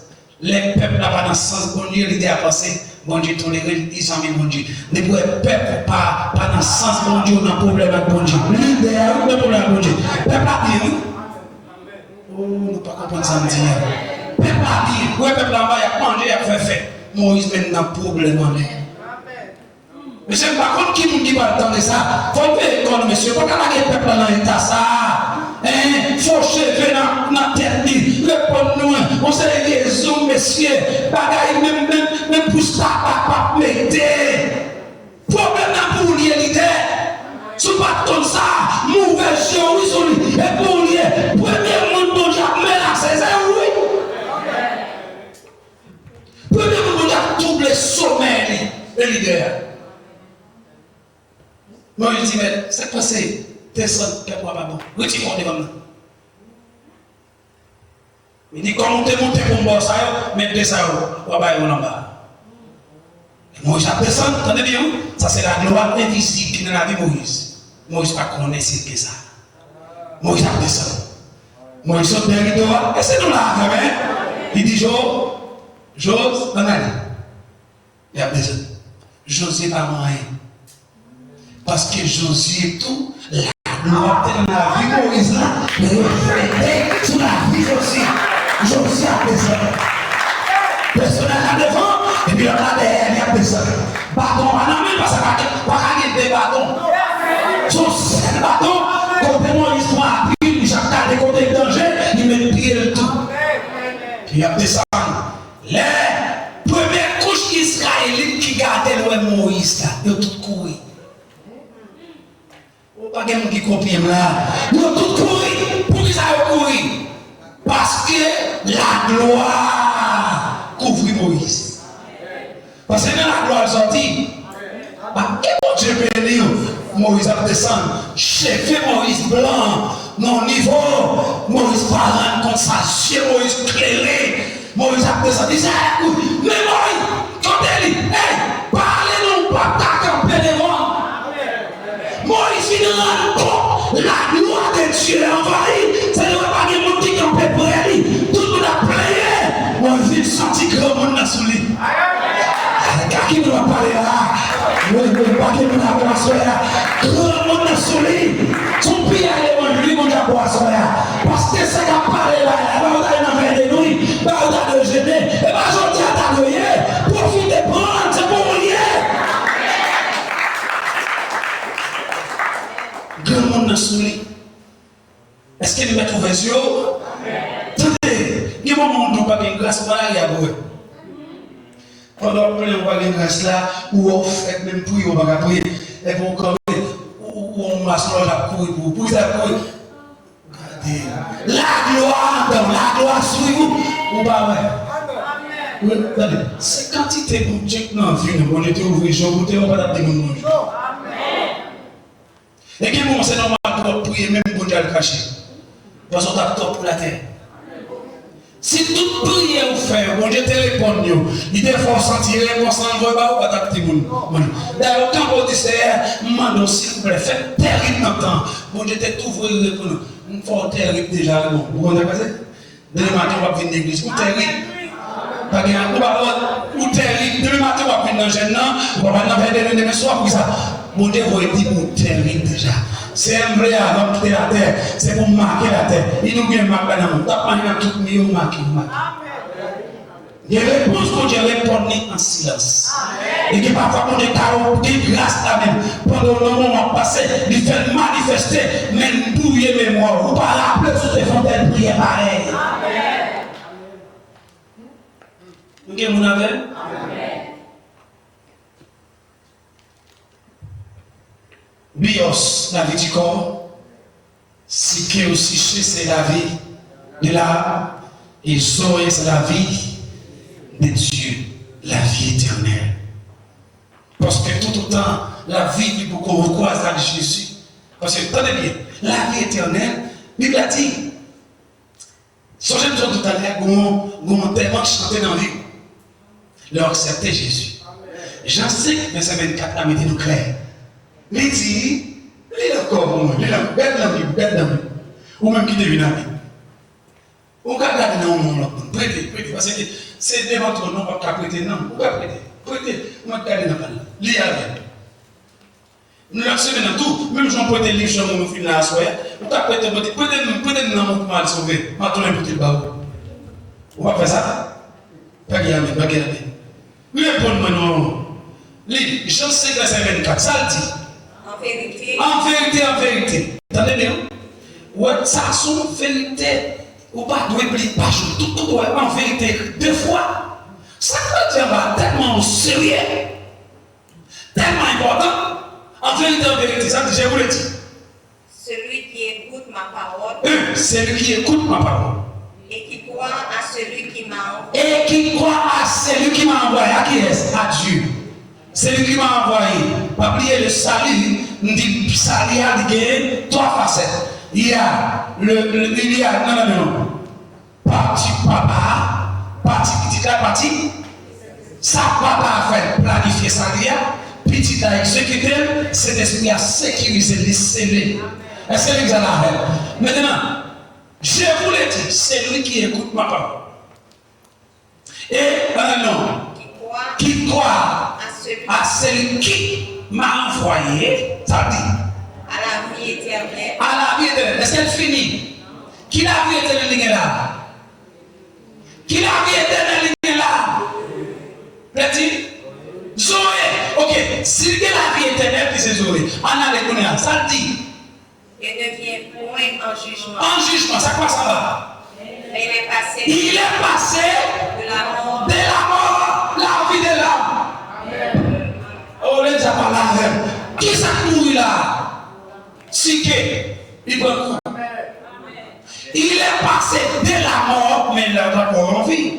Les peuples n'ont pas dans le sens bon Dieu, l'idée à penser, bon Dieu, tolérer, ils ont mis bon Dieu. Les peuples pas dans le sens bon Dieu, on a un problème avec bon Dier. L'idée a un problème avec bon Dieu. Peuple a dit, oh, nous ne pas comprendre ça, me dire. Peuple a dit, ouais, peuple là-bas, il a mangé, il a fait fait. Moïse, maintenant, un problème en l'air. Mais c'est par contre qui nous dit pas le temps de ça. Il faut faire école, monsieur. Pourquoi le peuple dans l'état ça? Il faut chever dans la tête. Répondez-nous. On sait les raisons, messieurs. Bagaille, même pour ça, pas mettre. Problème pour l'idée. Si pas comme ça, mauvaise chose, oui, et pour l'idée. Premier monde dont jamais la saison, oui. Premier monde dont j'ai double sommet, le leader. Moi, je dis, mais c'est passé. Descends, qu'est-ce pas bon. Retirons devant nous. Il dit, quand on te monte pour moi, ça, mettez ça, on va aller en bas. Moi, je descends, attendez bien, ça c'est la gloire invisible qui est dans la vie de Moïse. Moïse ne connaît pas ce que ça. Moïse descend. Moïse saute derrière toi, et c'est nous là, hein? Il dit, Jose, on a il a besoin. Josué n'a pas rien. Parce que Josué tout, la gloire de la vie de Moïse là, reflétée sur la vie de Josué. Josué a besoin. personnage à devant, et puis on a derrière, il y a personne. Bâton, on a même pas ça, pas des bâtons. Son seul bâton, côté mon histoire, puis chaque cas de côté de danger, il met le pied le tout. Puis il y a descendu. Les premières couches israélites qui gardaient le Moïse, ils ont tout couru. Pas de monde qui copie là. Ils ont tout couru. Pour qui ça a couru? Parce que la gloire couvre Moïse. Parce que dans la gloire sortie, et mon Dieu béni, Moïse a descendu. Chef Moïse blanc, non niveau, Moïse parlant comme ça, chez Moïse clairé. Moïse a descendu. Mais Moïse, quand elle dit, hey, parlez-nous pas, t'as campé devant. Moïse vient rendre compte, la gloire de Dieu est envahie. Ça ne va pas de monde qui campait pour elle. Tout le monde a playé. Moïse vient sentir que le monde a souli. Qui nous va parler là? Oui, pas qui nous a boisson là. Tout le monde a souli. Son pays a lui, mon Dieu, boisson là. Parce que c'est qu'à parler là, on a une affaire de nuit, on a de gêner, et bien je dis à ta nuit, profitez, prendre, c'est pour vous lier. Grand monde a souli. Est-ce qu'il met ouvert sur eux? Attendez, il y a un moment où on va gagner grâce à la boue. Pendant que on va gagner grâce là, ou on fait même pour on va prier, et pour camper, ou on marche là, courir pour ça courir. La gloire sur vous, ou pas ouais. Attendez, c'est quantité de Dieu qui n'a vu, on était ouvert, on va pas dire mon jour. Et qui bon, c'est normal pour prier, même pour Dieu le cacher. Parce qu'on a top pour la terre. Si toute prière vous fait, bon Dieu téléphone, il te faut sentir les consents, on va pas t'appeler mon. D'ailleurs, quand vous dites, demandons s'il vous plaît, faites terrible dans le temps. Bon Dieu t'est ouvert pour nous. On fait terrible déjà, bon. Vous comprenez pas ça? Demain matin, on va venir à l'église. Ou terrible. Ou terrible. Demain matin, on va venir dans le gêne, on va venir dans le demain soir pour ça. Bon Dieu, vous dit pour terrible déjà. C'est un vrai homme qui est la terre, c'est pour marquer la terre. Il nous vient marquer dans le monde. T'as pas tout mieux marqué. Il y a des réponses que Dieu répond en silence. Et qui parfois on est carreau, qui grâce à même. Pendant le moment passé, il fait manifester, même bouiller mémoire. Vous pas rappeler sur tes fontaines prières pareil. Vous avez mon avis? Bios, la vie du corps, si que aussi c'est la vie de l'âme, et Zoé, c'est la vie de Dieu, la vie éternelle. Parce que tout autant, la vie du beaucoup recoise à Jésus. Parce que, tenez bien, la vie éternelle, la Bible a dit, songez nous tout à l'heure, comment tellement chanter dans la vie, leur accepter Jésus. Jean 5, verset 24, la mettez nous clair. Il dit, il est encore pour moi, il est bête dans la Bible, ou même qui devine la Bible. On va garder dans le monde, prêtez, parce que c'est devant votre nom, on va prêter, non, on va prêter, on va garder dans la Bible. Lisez avec. Nous l'avons sauvé dans tout, même si on prête des livres sur mon film là à soi, on va prêter dans mon pour mal sauver, on va tourner un petit baou. On va faire ça? Pas garder, pas garder. Oui, répondez-moi non. Lisez, Jean 5, verset 24, ça le dit. En vérité. Attendez bien. Ouais, ça son vérité. Ou pas doit oublier pas tout en vérité. Deux fois. Ça veut dire tellement sérieux. Tellement important. En vérité, ça je vous le dis. Celui qui écoute ma parole. Celui qui écoute ma parole. Et qui croit à celui qui m'a envoyé. À qui est-ce? À Dieu. C'est lui qui m'a envoyé. Pas oublier le salut. Le salut a trois facettes. Il y a non. Partie papa, partie petit, partie. Ça papa a fait planifier salut. Petit a exécuté. Cet esprit a sécurisé les scellés. Est-ce que vous avez la même? Maintenant, je vous l'ai dit, c'est lui qui écoute ma parole. Et non. Qui croit à celui qui m'a envoyé, ça dit. À la vie éternelle. À la vie éternelle. Est-ce qu'elle finit? Qui la vie éternelle est là? Qui la vie éternelle est là? Petit Zoé. Ok, si il y a la vie éternelle, puis c'est Zoé. On a les connaissances. Ça dit. Et ne vient point en jugement. En jugement, ça quoi ça va? Il est passé de la mort, la vie de l'âme. Oh, les gens parlent avec. Qui ça mourit là? Siké. Il prend coup. Il est passé de la mort, mais il est encore en vie.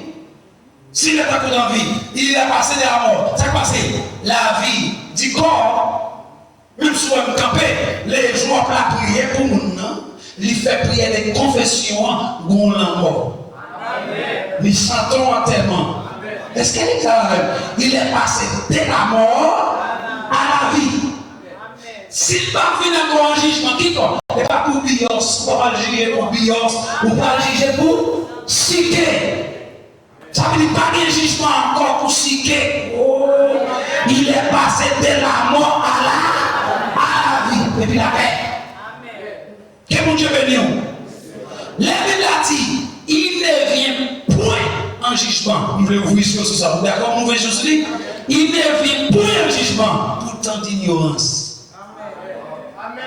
S'il est encore en vie, il est passé de la mort. Ça passé la vie du corps. Même si on campé, les jours pour la prière pour nous, il fait prier des confessions pour la mort. Nous chantons enterrement. Est-ce qu'elle est claire? Il est passé de la mort à la vie. S'il va venir encore en jugement, qui compte? Et pas pour Bios, pas juger pour Bios, ou pas juger pour Siké. Ça veut dire pas de jugement encore pour Siké. Oh, il est passé de la mort à la vie. Et puis la paix. Que mon Dieu bénisse. La Bible a dit, il ne vient point en jugement. Nous voulons ouvrir sur ça. D'accord? Nous voulons juste dire, il ne vient point en jugement pour tant d'ignorance.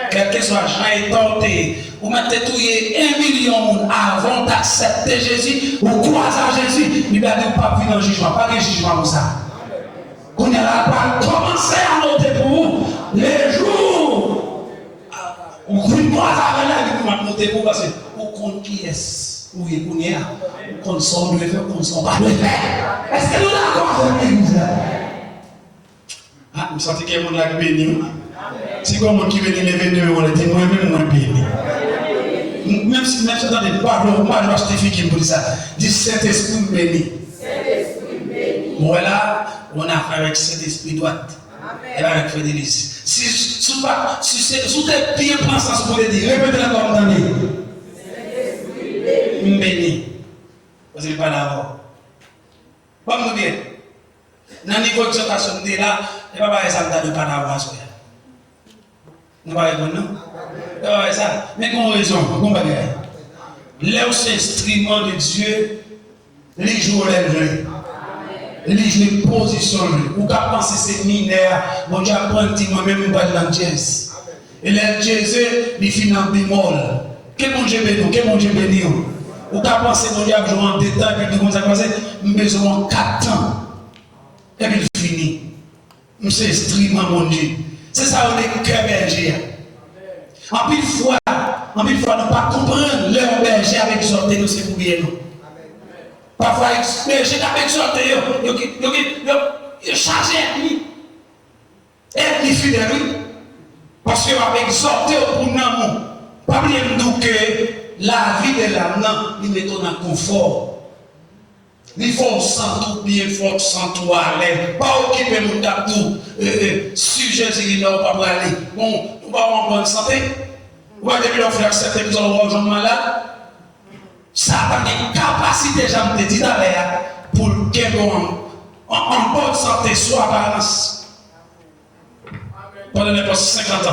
Quel que soit Jean est tenté, ou mettez tout 1 million avant d'accepter Jésus, ou croiser à Jésus, il va dire pas venir en jugement, pas de jugement comme ça. On est là pour commencer à noter pour vous les jours où vous croisez avec la vie, vous noter pour parce que vous comptez qui est, où est, où est, où compte ça, on doit faire, on s'en va le faire. Est-ce que nous sommes d'accord avec l'église? Ah, vous sentez qu'il y a un monde là qui bénit. Si comme on qui vient les 22, on était moi-même moins béni. Même si attendez, pardon, moi je vais acheter fille qui me dit ça. Dit Saint-Esprit béni. Voilà, on a affaire avec Saint-Esprit droite. Et avec Fédélis. Si tu es bien pensant, vous pouvez dire, répétez-le comme vous entendez. Béni. Parce qu'il n'est pas d'abord. Comme vous bien. Dans le niveau de l'exhortation, là, il ne va pas ça de pas d'avoir. Nous ne pouvons pas ça. Mais qu'on raison, qu'on va dire. Là où c'est instrument de Dieu, les jours lèvent. Les jours position. Ou qu'à penser c'est mineur, bon Dieu apprend moi-même pas de la jazz. Et le jazz, il finit en bémol. Que mon Dieu béni, que mon Dieu béni. Ou qu'à penser mon Dieu a joué en détail, puis comme ça commence, besoin 4 ans. Et puis il finit. C'est instrument mon Dieu. C'est ça on est cœur berger. En pile fois, nous ne pouvons pas comprendre leur berger avec sortir nous, c'est pour bien nous. Parfois, berger avec sortir, il charge ennemi. Ennemi fidèle, parce qu'avec sortir pour nous, pas oublier que la vie de l'âme, il met en confort. Il faut sentir bien fort, sentir à l'aise. Pas occuper mon tout. Sujet, il n'a pas aller. Bon, on va en bonne santé. On va devoir faire accepter que nous allons avoir un malade. Ça a une capacité, j'aime te dire d'ailleurs, pour que en bonne santé soit balance. Pendant n'importe 50 ans.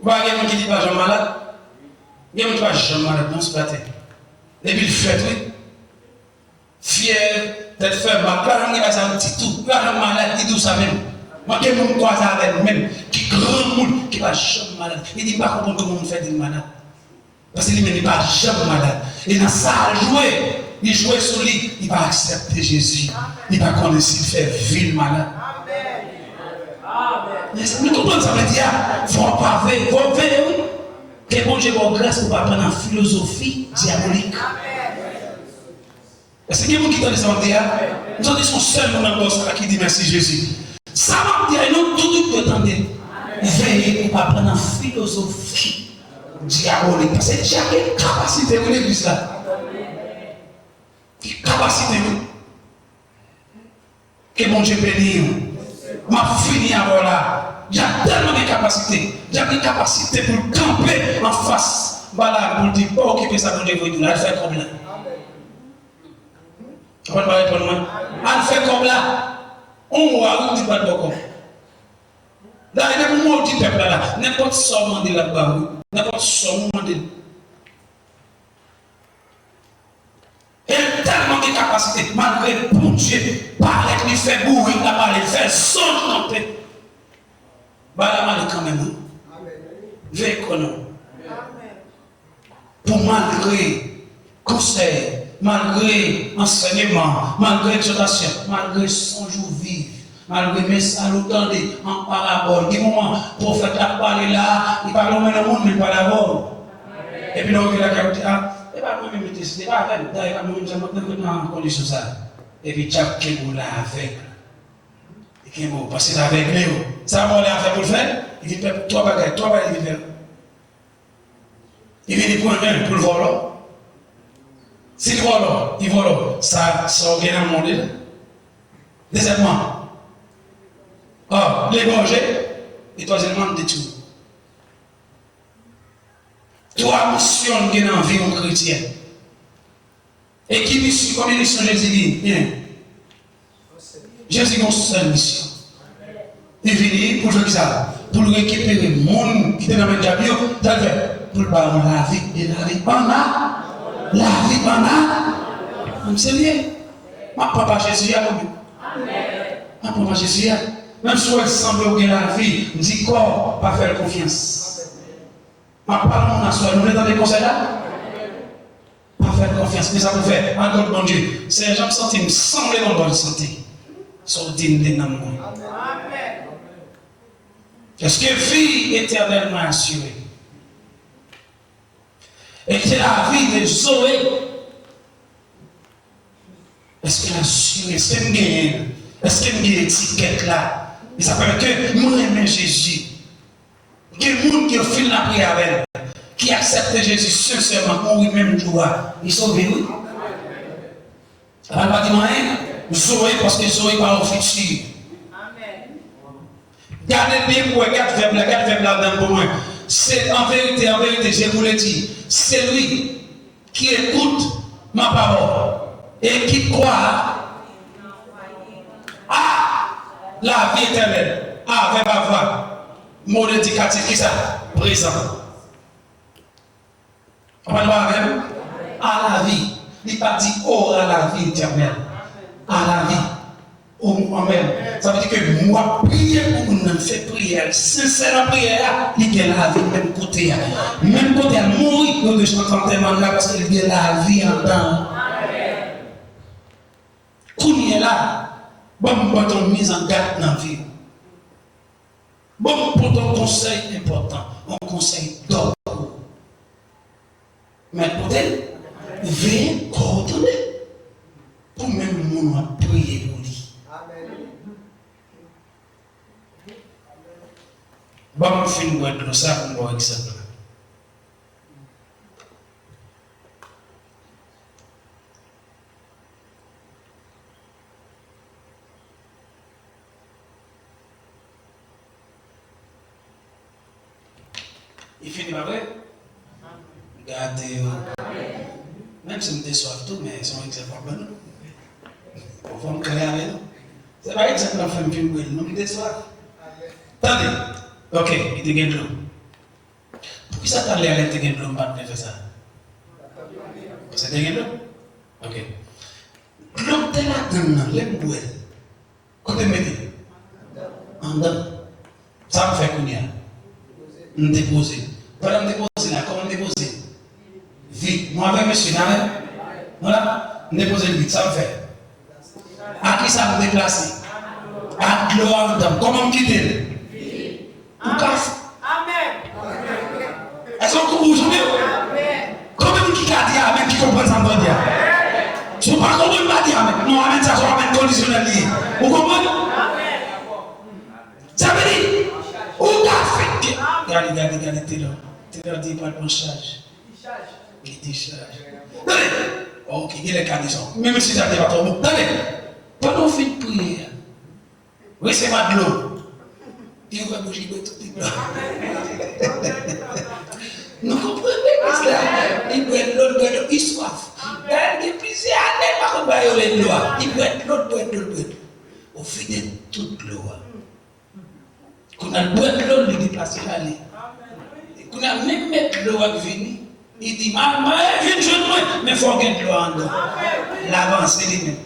Vous voyez quelqu'un qui dit pas j'aime malade. Il y a quelqu'un qui dit pas j'aime malade, non, c'est pas tel. Et puis il fait, oui. Fier, d'être faible, il va un petit tout, il va un malade, il dit ça même. Moi, qui me croise avec lui-même, qui grand monde, qui va jamais malade. Il dit pas comprendre comment on fait des malades. Parce qu'il n'est pas jamais malade. Et dans ça, il joue sur lui, il va accepter Jésus. Il va connaître s'il fait ville malade. Vous comprenez ça veut dire, il faut pas faire, il faut faire, oui. Que bon Dieu vous grâce pour ne pas prendre en philosophie diabolique. Est-ce qu'il y a quelqu'un qui t'a dit ça? Nous avons dit son seul nom dans le qui dit merci Jésus. Ça va dire, nous, tout le monde attendez. Veillez pour ne pas prendre en philosophie diabolique. Parce que Dieu a une capacité de l'église là. Une capacité. Que mon Dieu bénisse. M'a fini avant là. Il y a tellement de capacités. Il y a des capacités pour camper en face. Voilà, pour dire, pas occuper ça pour Dieu, vous allez faire comme là. On va répondre, on fait comme là. On va dire pas de bon. Là, il y a un mot du peuple là. N'importe ce qu'on dit là-bas, n'importe ce qu'on dit. Il y a tellement de capacités, malgré bon Dieu, par avec même. Veille qu'on pour malgré conseil, malgré enseignement, malgré exhortation, malgré son jour vivre, malgré mes salutants en parabole, des moments, prophète a parlé là, il parle au même monde, mais pas d'abord. Et puis, donc, il a dit, ah, et pas moi-même, c'est pas avec, d'ailleurs, moi-même, j'ai dans condition ça. Et puis, Tchap, qui est là avec. Et qui est mot, parce que c'est avec Léo. Ça, on l'a fait pour le faire. Il dit, toi, bagaille, il dit, il vient pour le voler. S'il vole, il vole. Ça organise dans le monde. Deuxièmement, l'égorger. Et troisièmement, détruire. Trois missions qui sont dans la vie chrétienne. Et qui mission, comme mission Jésus dit, bien. Jésus a une seule mission. Il vient pour faire ça, pour récupérer le monde qui est dans le diable, pour parler de la vie et la vie en a. La vie en a. On sait bien. Ma papa Jésus a nous. Ma papa Jésus a. Même si elle semble que la vie, dit quoi, pas faire confiance. Ma parole, on a soin, nous sommes dans les conseils là. Pas faire confiance, mais ça peut faire. Encore bon Dieu. C'est gens qui me semblent dans bonne santé. Sont dignes de nom. Est-ce que vie éternellement assurée? Et que la vie de Zoé, est-ce qu'elle a assuré? Est-ce qu'elle gagne? Est-ce qu'elle gagne étiquette là? Il s'appelle que nous aimons Jésus. Que les gens qui ont fait la prière avec elle, qui acceptent Jésus sincèrement, mourir même joie, ils sont sauvés. Elle n'a pas dit rien. Zoé, parce que Zoé va au futur. Gardez bien pour regarder faible là-dedans pour moi. C'est en vérité, je vous le dis, c'est lui qui écoute ma parole et qui croit à la vie éternelle. Avec ma voix. Mot indicatif qui ça? Présent. On va voir avec à la vie. Il n'est pas dit oh à la vie éternelle. À la vie. Au moi-même. Ça veut dire que moi, prier pour nous faire prière. Sincère prière, il y a la vie même côté. Même côté à mourir que je m'entends tellement là parce qu'il y a la vie en dedans. Quand il est là, bon, pour ton mise en garde dans la vie. Bon, pour ton conseil important, un conseil d'ordre. Mais peut-être, veillez coordonner pour même nous prier pour lui. Bon, je finis de ça pour un exemple. Il finit pas vrai? Regardez, même si je me déçois tout, mais c'est un exemple bon. On va me créer avec nous. C'est pas exemple la femme qui me déçoit. Attendez. Ok, il te gagne de l'eau. Pourquoi ça t'a l'air de gagner de l'eau, pas de faire ça? C'est de gagner de l'eau? Ok. L'eau de la donne, l'aime boire. Quand tu me dis, en dedans, ça me fait combien? Me déposer. Pendant me déposer là, comment me déposer? Vite. Moi avec monsieur, voilà, me déposer vite, ça me fait. À qui ça me déplacer? À l'eau en dedans. Comment me quitter? Amen. Est-ce qu'on comprend aujourd'hui? Comment qui a dit Amen qui comprend ça? Je ne sais pas comment il m'a dit Amen. Non, Amen, ça sera Amen conditionnel. Vous comprenez? Ça veut dire, où t'as fait? Regardez, t'es là, dit pas le bon charge. Qui décharge? Ok, il est condition. Même si ça ne va pas trop bon. Pendant qu'on fait une prière, recevez de l'eau. Il va bouger tout le temps. Nous comprenons cela. Il doit être l'autre, il soif. Il y a plusieurs années, par contre, il doit être il doit être l'autre. Au final, toute l'eau. Quand on a l'eau, il déplace l'aller. Quand on a même mettre l'eau à venir, il dit, maman, viens jouer moi, mais il faut gagner l'eau en dedans. L'avance, c'est lui-même.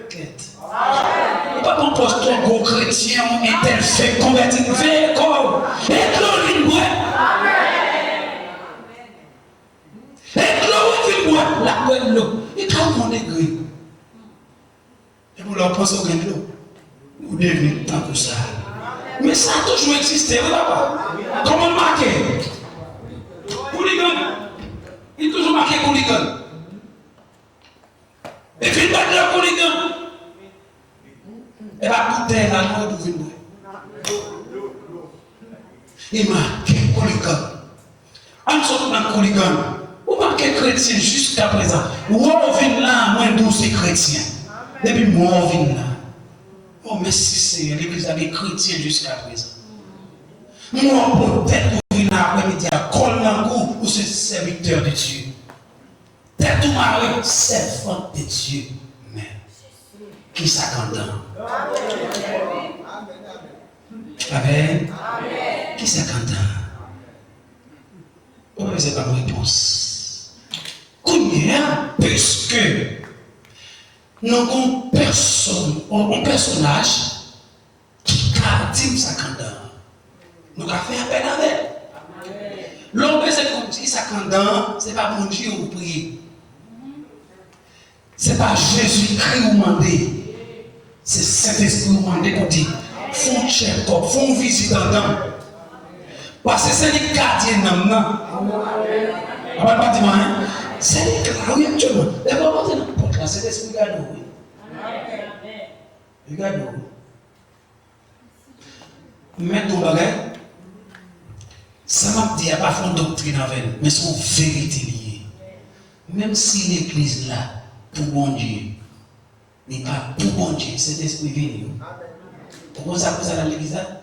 Quête. ton poste, ton gros chrétien, un tel fait converti, fait corps. Et gloire, une boîte. Et gloire, une boîte. La boîte, l'eau. Et quand on est gris, et vous leur pensez au gain de l'eau, vous devenez tant que ça. Mais ça a toujours existé, vous là-bas. Comment marquer? Hooligan. Il est toujours marqué hooligan. Et puis il bat le hooligan. Et la bouteille, la noix de vin. Il marque hooligan. En sortant dans hooligan, vous marquez chrétien jusqu'à présent. Vous revenez là, moins douce chrétien. Depuis moi, on vient là. Oh, mais si c'est l'église des chrétiens jusqu'à présent. Moi, peut-être que vous venez après-midi à Colnangou, ou ce serviteur de Dieu. Peut-être que vous m'avez servante de Dieu. Mais, qui s'accordant? Amen. Qui s'accordant? Vous n'avez pas de réponse. Combien, puisque nous avons un personnage qui a dit sa candeur. Nous avons fait appel avec. L'homme c'est comme dit sa candeur, ce n'est pas mon Dieu ou prier. Ce n'est pas Jésus-Christ ou demander. C'est Saint-Esprit ou demander pour dire, font check-up, font visite en dedans. Parce que c'est les gardiens non. On va pas dire, hein? C'est les gardiens, oui, actuellement. Les mamans, c'est n'importe quoi, c'est l'esprit garde, oui. Regarde, mais ton bagage, ça m'a dit, il n'y a pas de doctrine avec elle, mais son vérité liée. Même si l'église là, pour bon Dieu, n'est pas pour bon Dieu, c'est l'esprit venu. Pourquoi ça pousse à l'église là?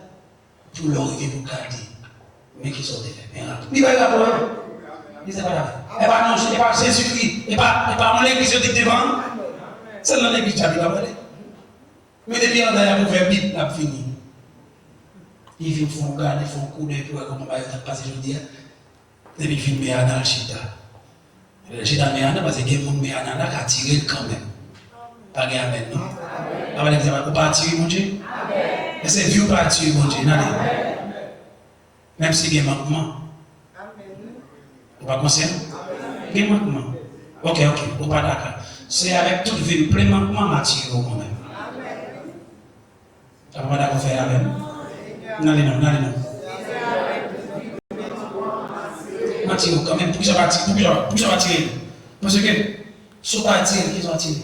Pour leur arriver pour garder. Mais qui sont des faits. Il va y avoir problème. Il n'est pas là. Et pas non, et pas Jésus-Christ. Et pas l'église qui est devant. C'est dans l'église qui a bien parlé. Mais depuis on a ouvert la Bible, on a fini. Ils font garder, ils font couler pour comment on va passer aujourd'hui. Depuis qu'ils filment dans le chita. Le chita méana, parce que les gens méana là qui tiré quand même. Pas de amen, non? On va dire, on va tirer, mon Dieu. Et c'est vieux pas tirer, mon Dieu. Même si il y a un manquement. Vous pas conscient? Il y a un manquement. Ok, vous pas d'accord. C'est avec toute vie, plein manquement, Mathieu, quand même. Ça va pas d'accord faire avec nous? Non. Mathieu, quand même, pourquoi ça va tirer? Parce que, si tu as tiré, qu'ils ont tiré.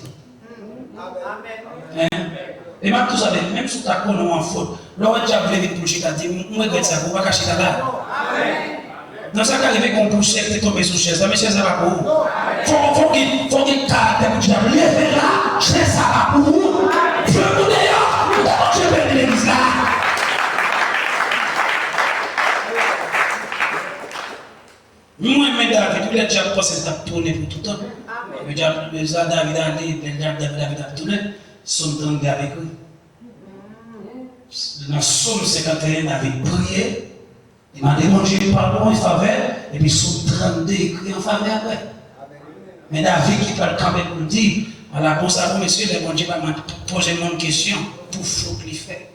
Et même tout ça, même si tu as connu en faute, l'autre tu as voulu pour tu as dit, moi je regrette ça, pour pas cacher ça là. Dans ça, quand il qu'on pousse, tu es tombé sous chaise, mais chaise ça va pour vous. Faut qu'il t'arrête, tu as levé là, chaise ça va pour vous. Je vous d'ailleurs, je vais de l'église là. Moi, mais David, il a déjà pensé à tourner pour tout le temps. Mais David a tourné, son temps avec lui. Dans Psaume 51, il avait prié, il m'a demandé pardon en faveur, et puis Psaume 32 écrit en faveur après. Mais David qui parle quand même pour dire, voilà, bon ça, monsieur, le bon Dieu va me poser une question pour ce qu'il fait.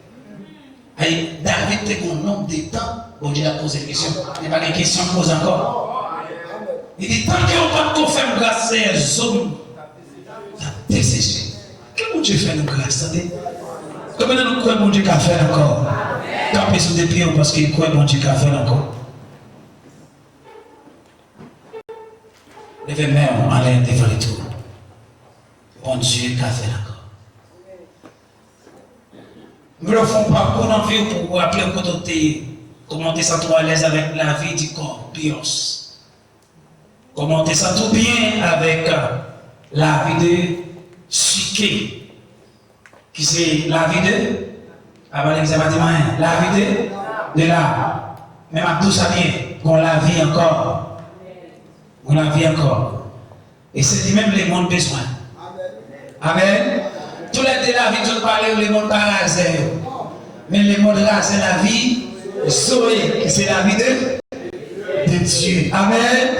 Et David était un nombre de temps, bon Dieu a posé une question. Il n'y a pas de question pose encore. Il dit, tant qu'on ne peut pas faire grâce à ces hommes, ça desséché. Qu'est-ce que Dieu fait nous grâce? Comment nous croyons bon Dieu qu'a fait encore? Tapez sur des pieds parce qu'il croit bon Dieu qu'a fait encore. Levez main en l'air devant les tours. Bon Dieu qu'a fait encore. Nous ne faisons pas qu'on en vie pour appeler comment tu es à l'aise avec la vie du corps, pios. Comment tu es tout bien avec la vie de psyché, qui c'est la vie de, avant l'examen, la vie de l'âme. Même à tout ça bien, qu'on la vie encore. On la vie encore. Et c'est même les mondes besoin. Amen. Tous les deux la vie, tout parler, les mondes pas rasés. Mais les mondes rasés, la vie, Zoé, c'est la vie de Dieu. Amen.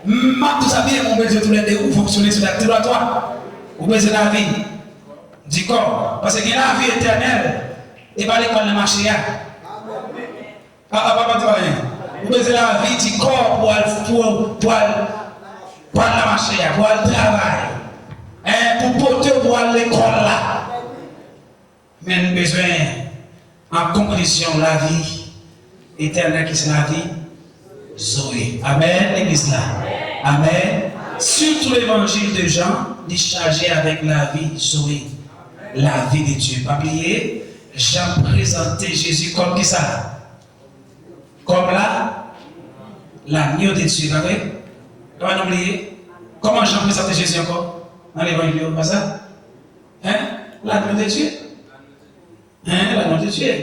Tout ça bien, mon besoin tous les deux, vous fonctionnez sur la territoire. Vous besoin de la vie. Du corps. Parce qu'il y a la vie éternelle. Et pas l'école de marché. Pas rien. Vous avez la vie du corps pour la marché, pour le travail. Pour porter pour l'école là. Mais nous avons besoin, en conclusion, la vie éternelle qui c'est la vie Zoé. Amen, l'église là. Amen. Surtout l'évangile de Jean, il est chargé avec la vie Zoé. La vie de Dieu. Pas oublier, Jean présentait Jésus comme qui ça? Comme l'agneau de Dieu. Vous avez pas oublié? Comment Jean présentait Jésus encore? Dans l'évangile, pas ça? Hein? L'agneau de Dieu. Hein? L'agneau de Dieu.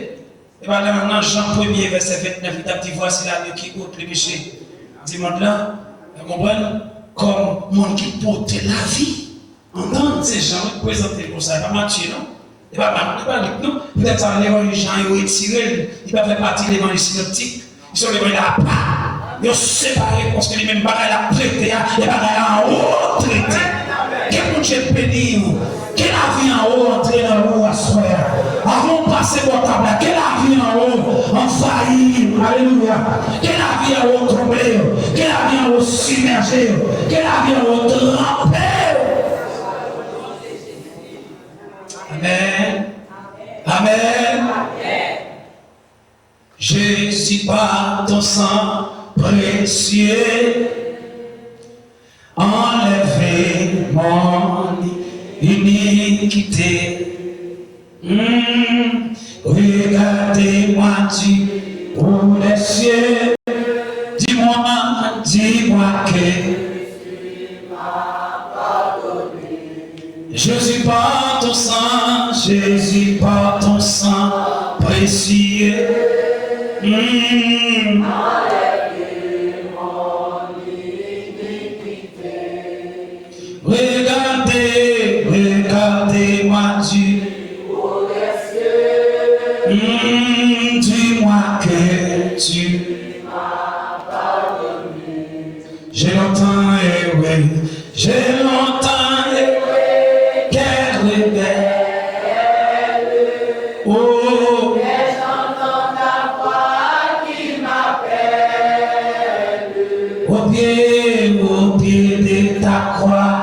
Et bien là maintenant, Jean 1er, verset 29, il a dit voici l'agneau qui ôte les péchés du monde là. Vous comprenez? Comme monde qui porte la vie. Entendre ces gens présentés pour ça, pas Matthieu, non? Il va pas non? Peut-être que l'évangile Jean est retiré, il va faire partie de l'évangile synoptique. Ils sont l'évangile à part. Ils sont séparés parce que les mêmes bagages à traiter, les bagages en haut traité. Quel Dieu béni, quelle a vie en haut entrer dans le haut à soi. Avant de passer pour table, quelle a vie en haut envahir, alléluia. Quelle a vie en haut tomber, quelle a vie en haut submerger, quelle a vie en haut tremper. Amen. Amen. Jésus par ton sang précieux, enlève mon iniquité. Regardez-moi du haut des cieux. Dis-moi que Jésus par ton sang, Jésus par ton sang précieux. Regardez-moi du haut des cieux. Dis-moi que tu m'as pardonné. J'ai longtemps erré, j'ai longtemps erré, quelle rebelle. Oh, mais j'entends ta voix qui m'appelle. Au pied de ta croix.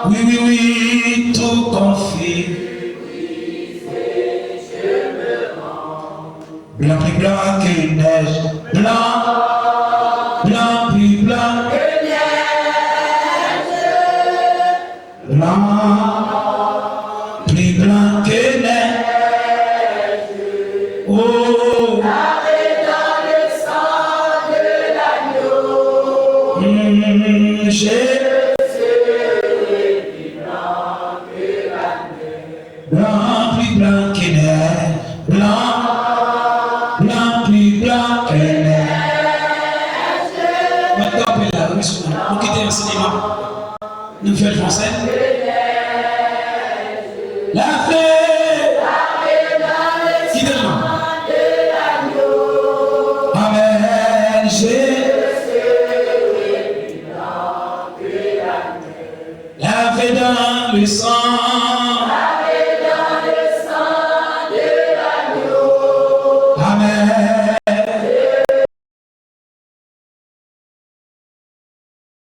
Oui, tout confie. Blanc plus blanc que neige, blanc plus blanc que neige, blanc plus blanc que neige. Oh, lavé dans le sang de l'agneau, j'ai blanc plus blanc que neige, blanc plus blanc que neige. Maintenant, pour quitter l'enseignement, nous faisons le français. La fée, qui demande? Amen. La fée dans le sang.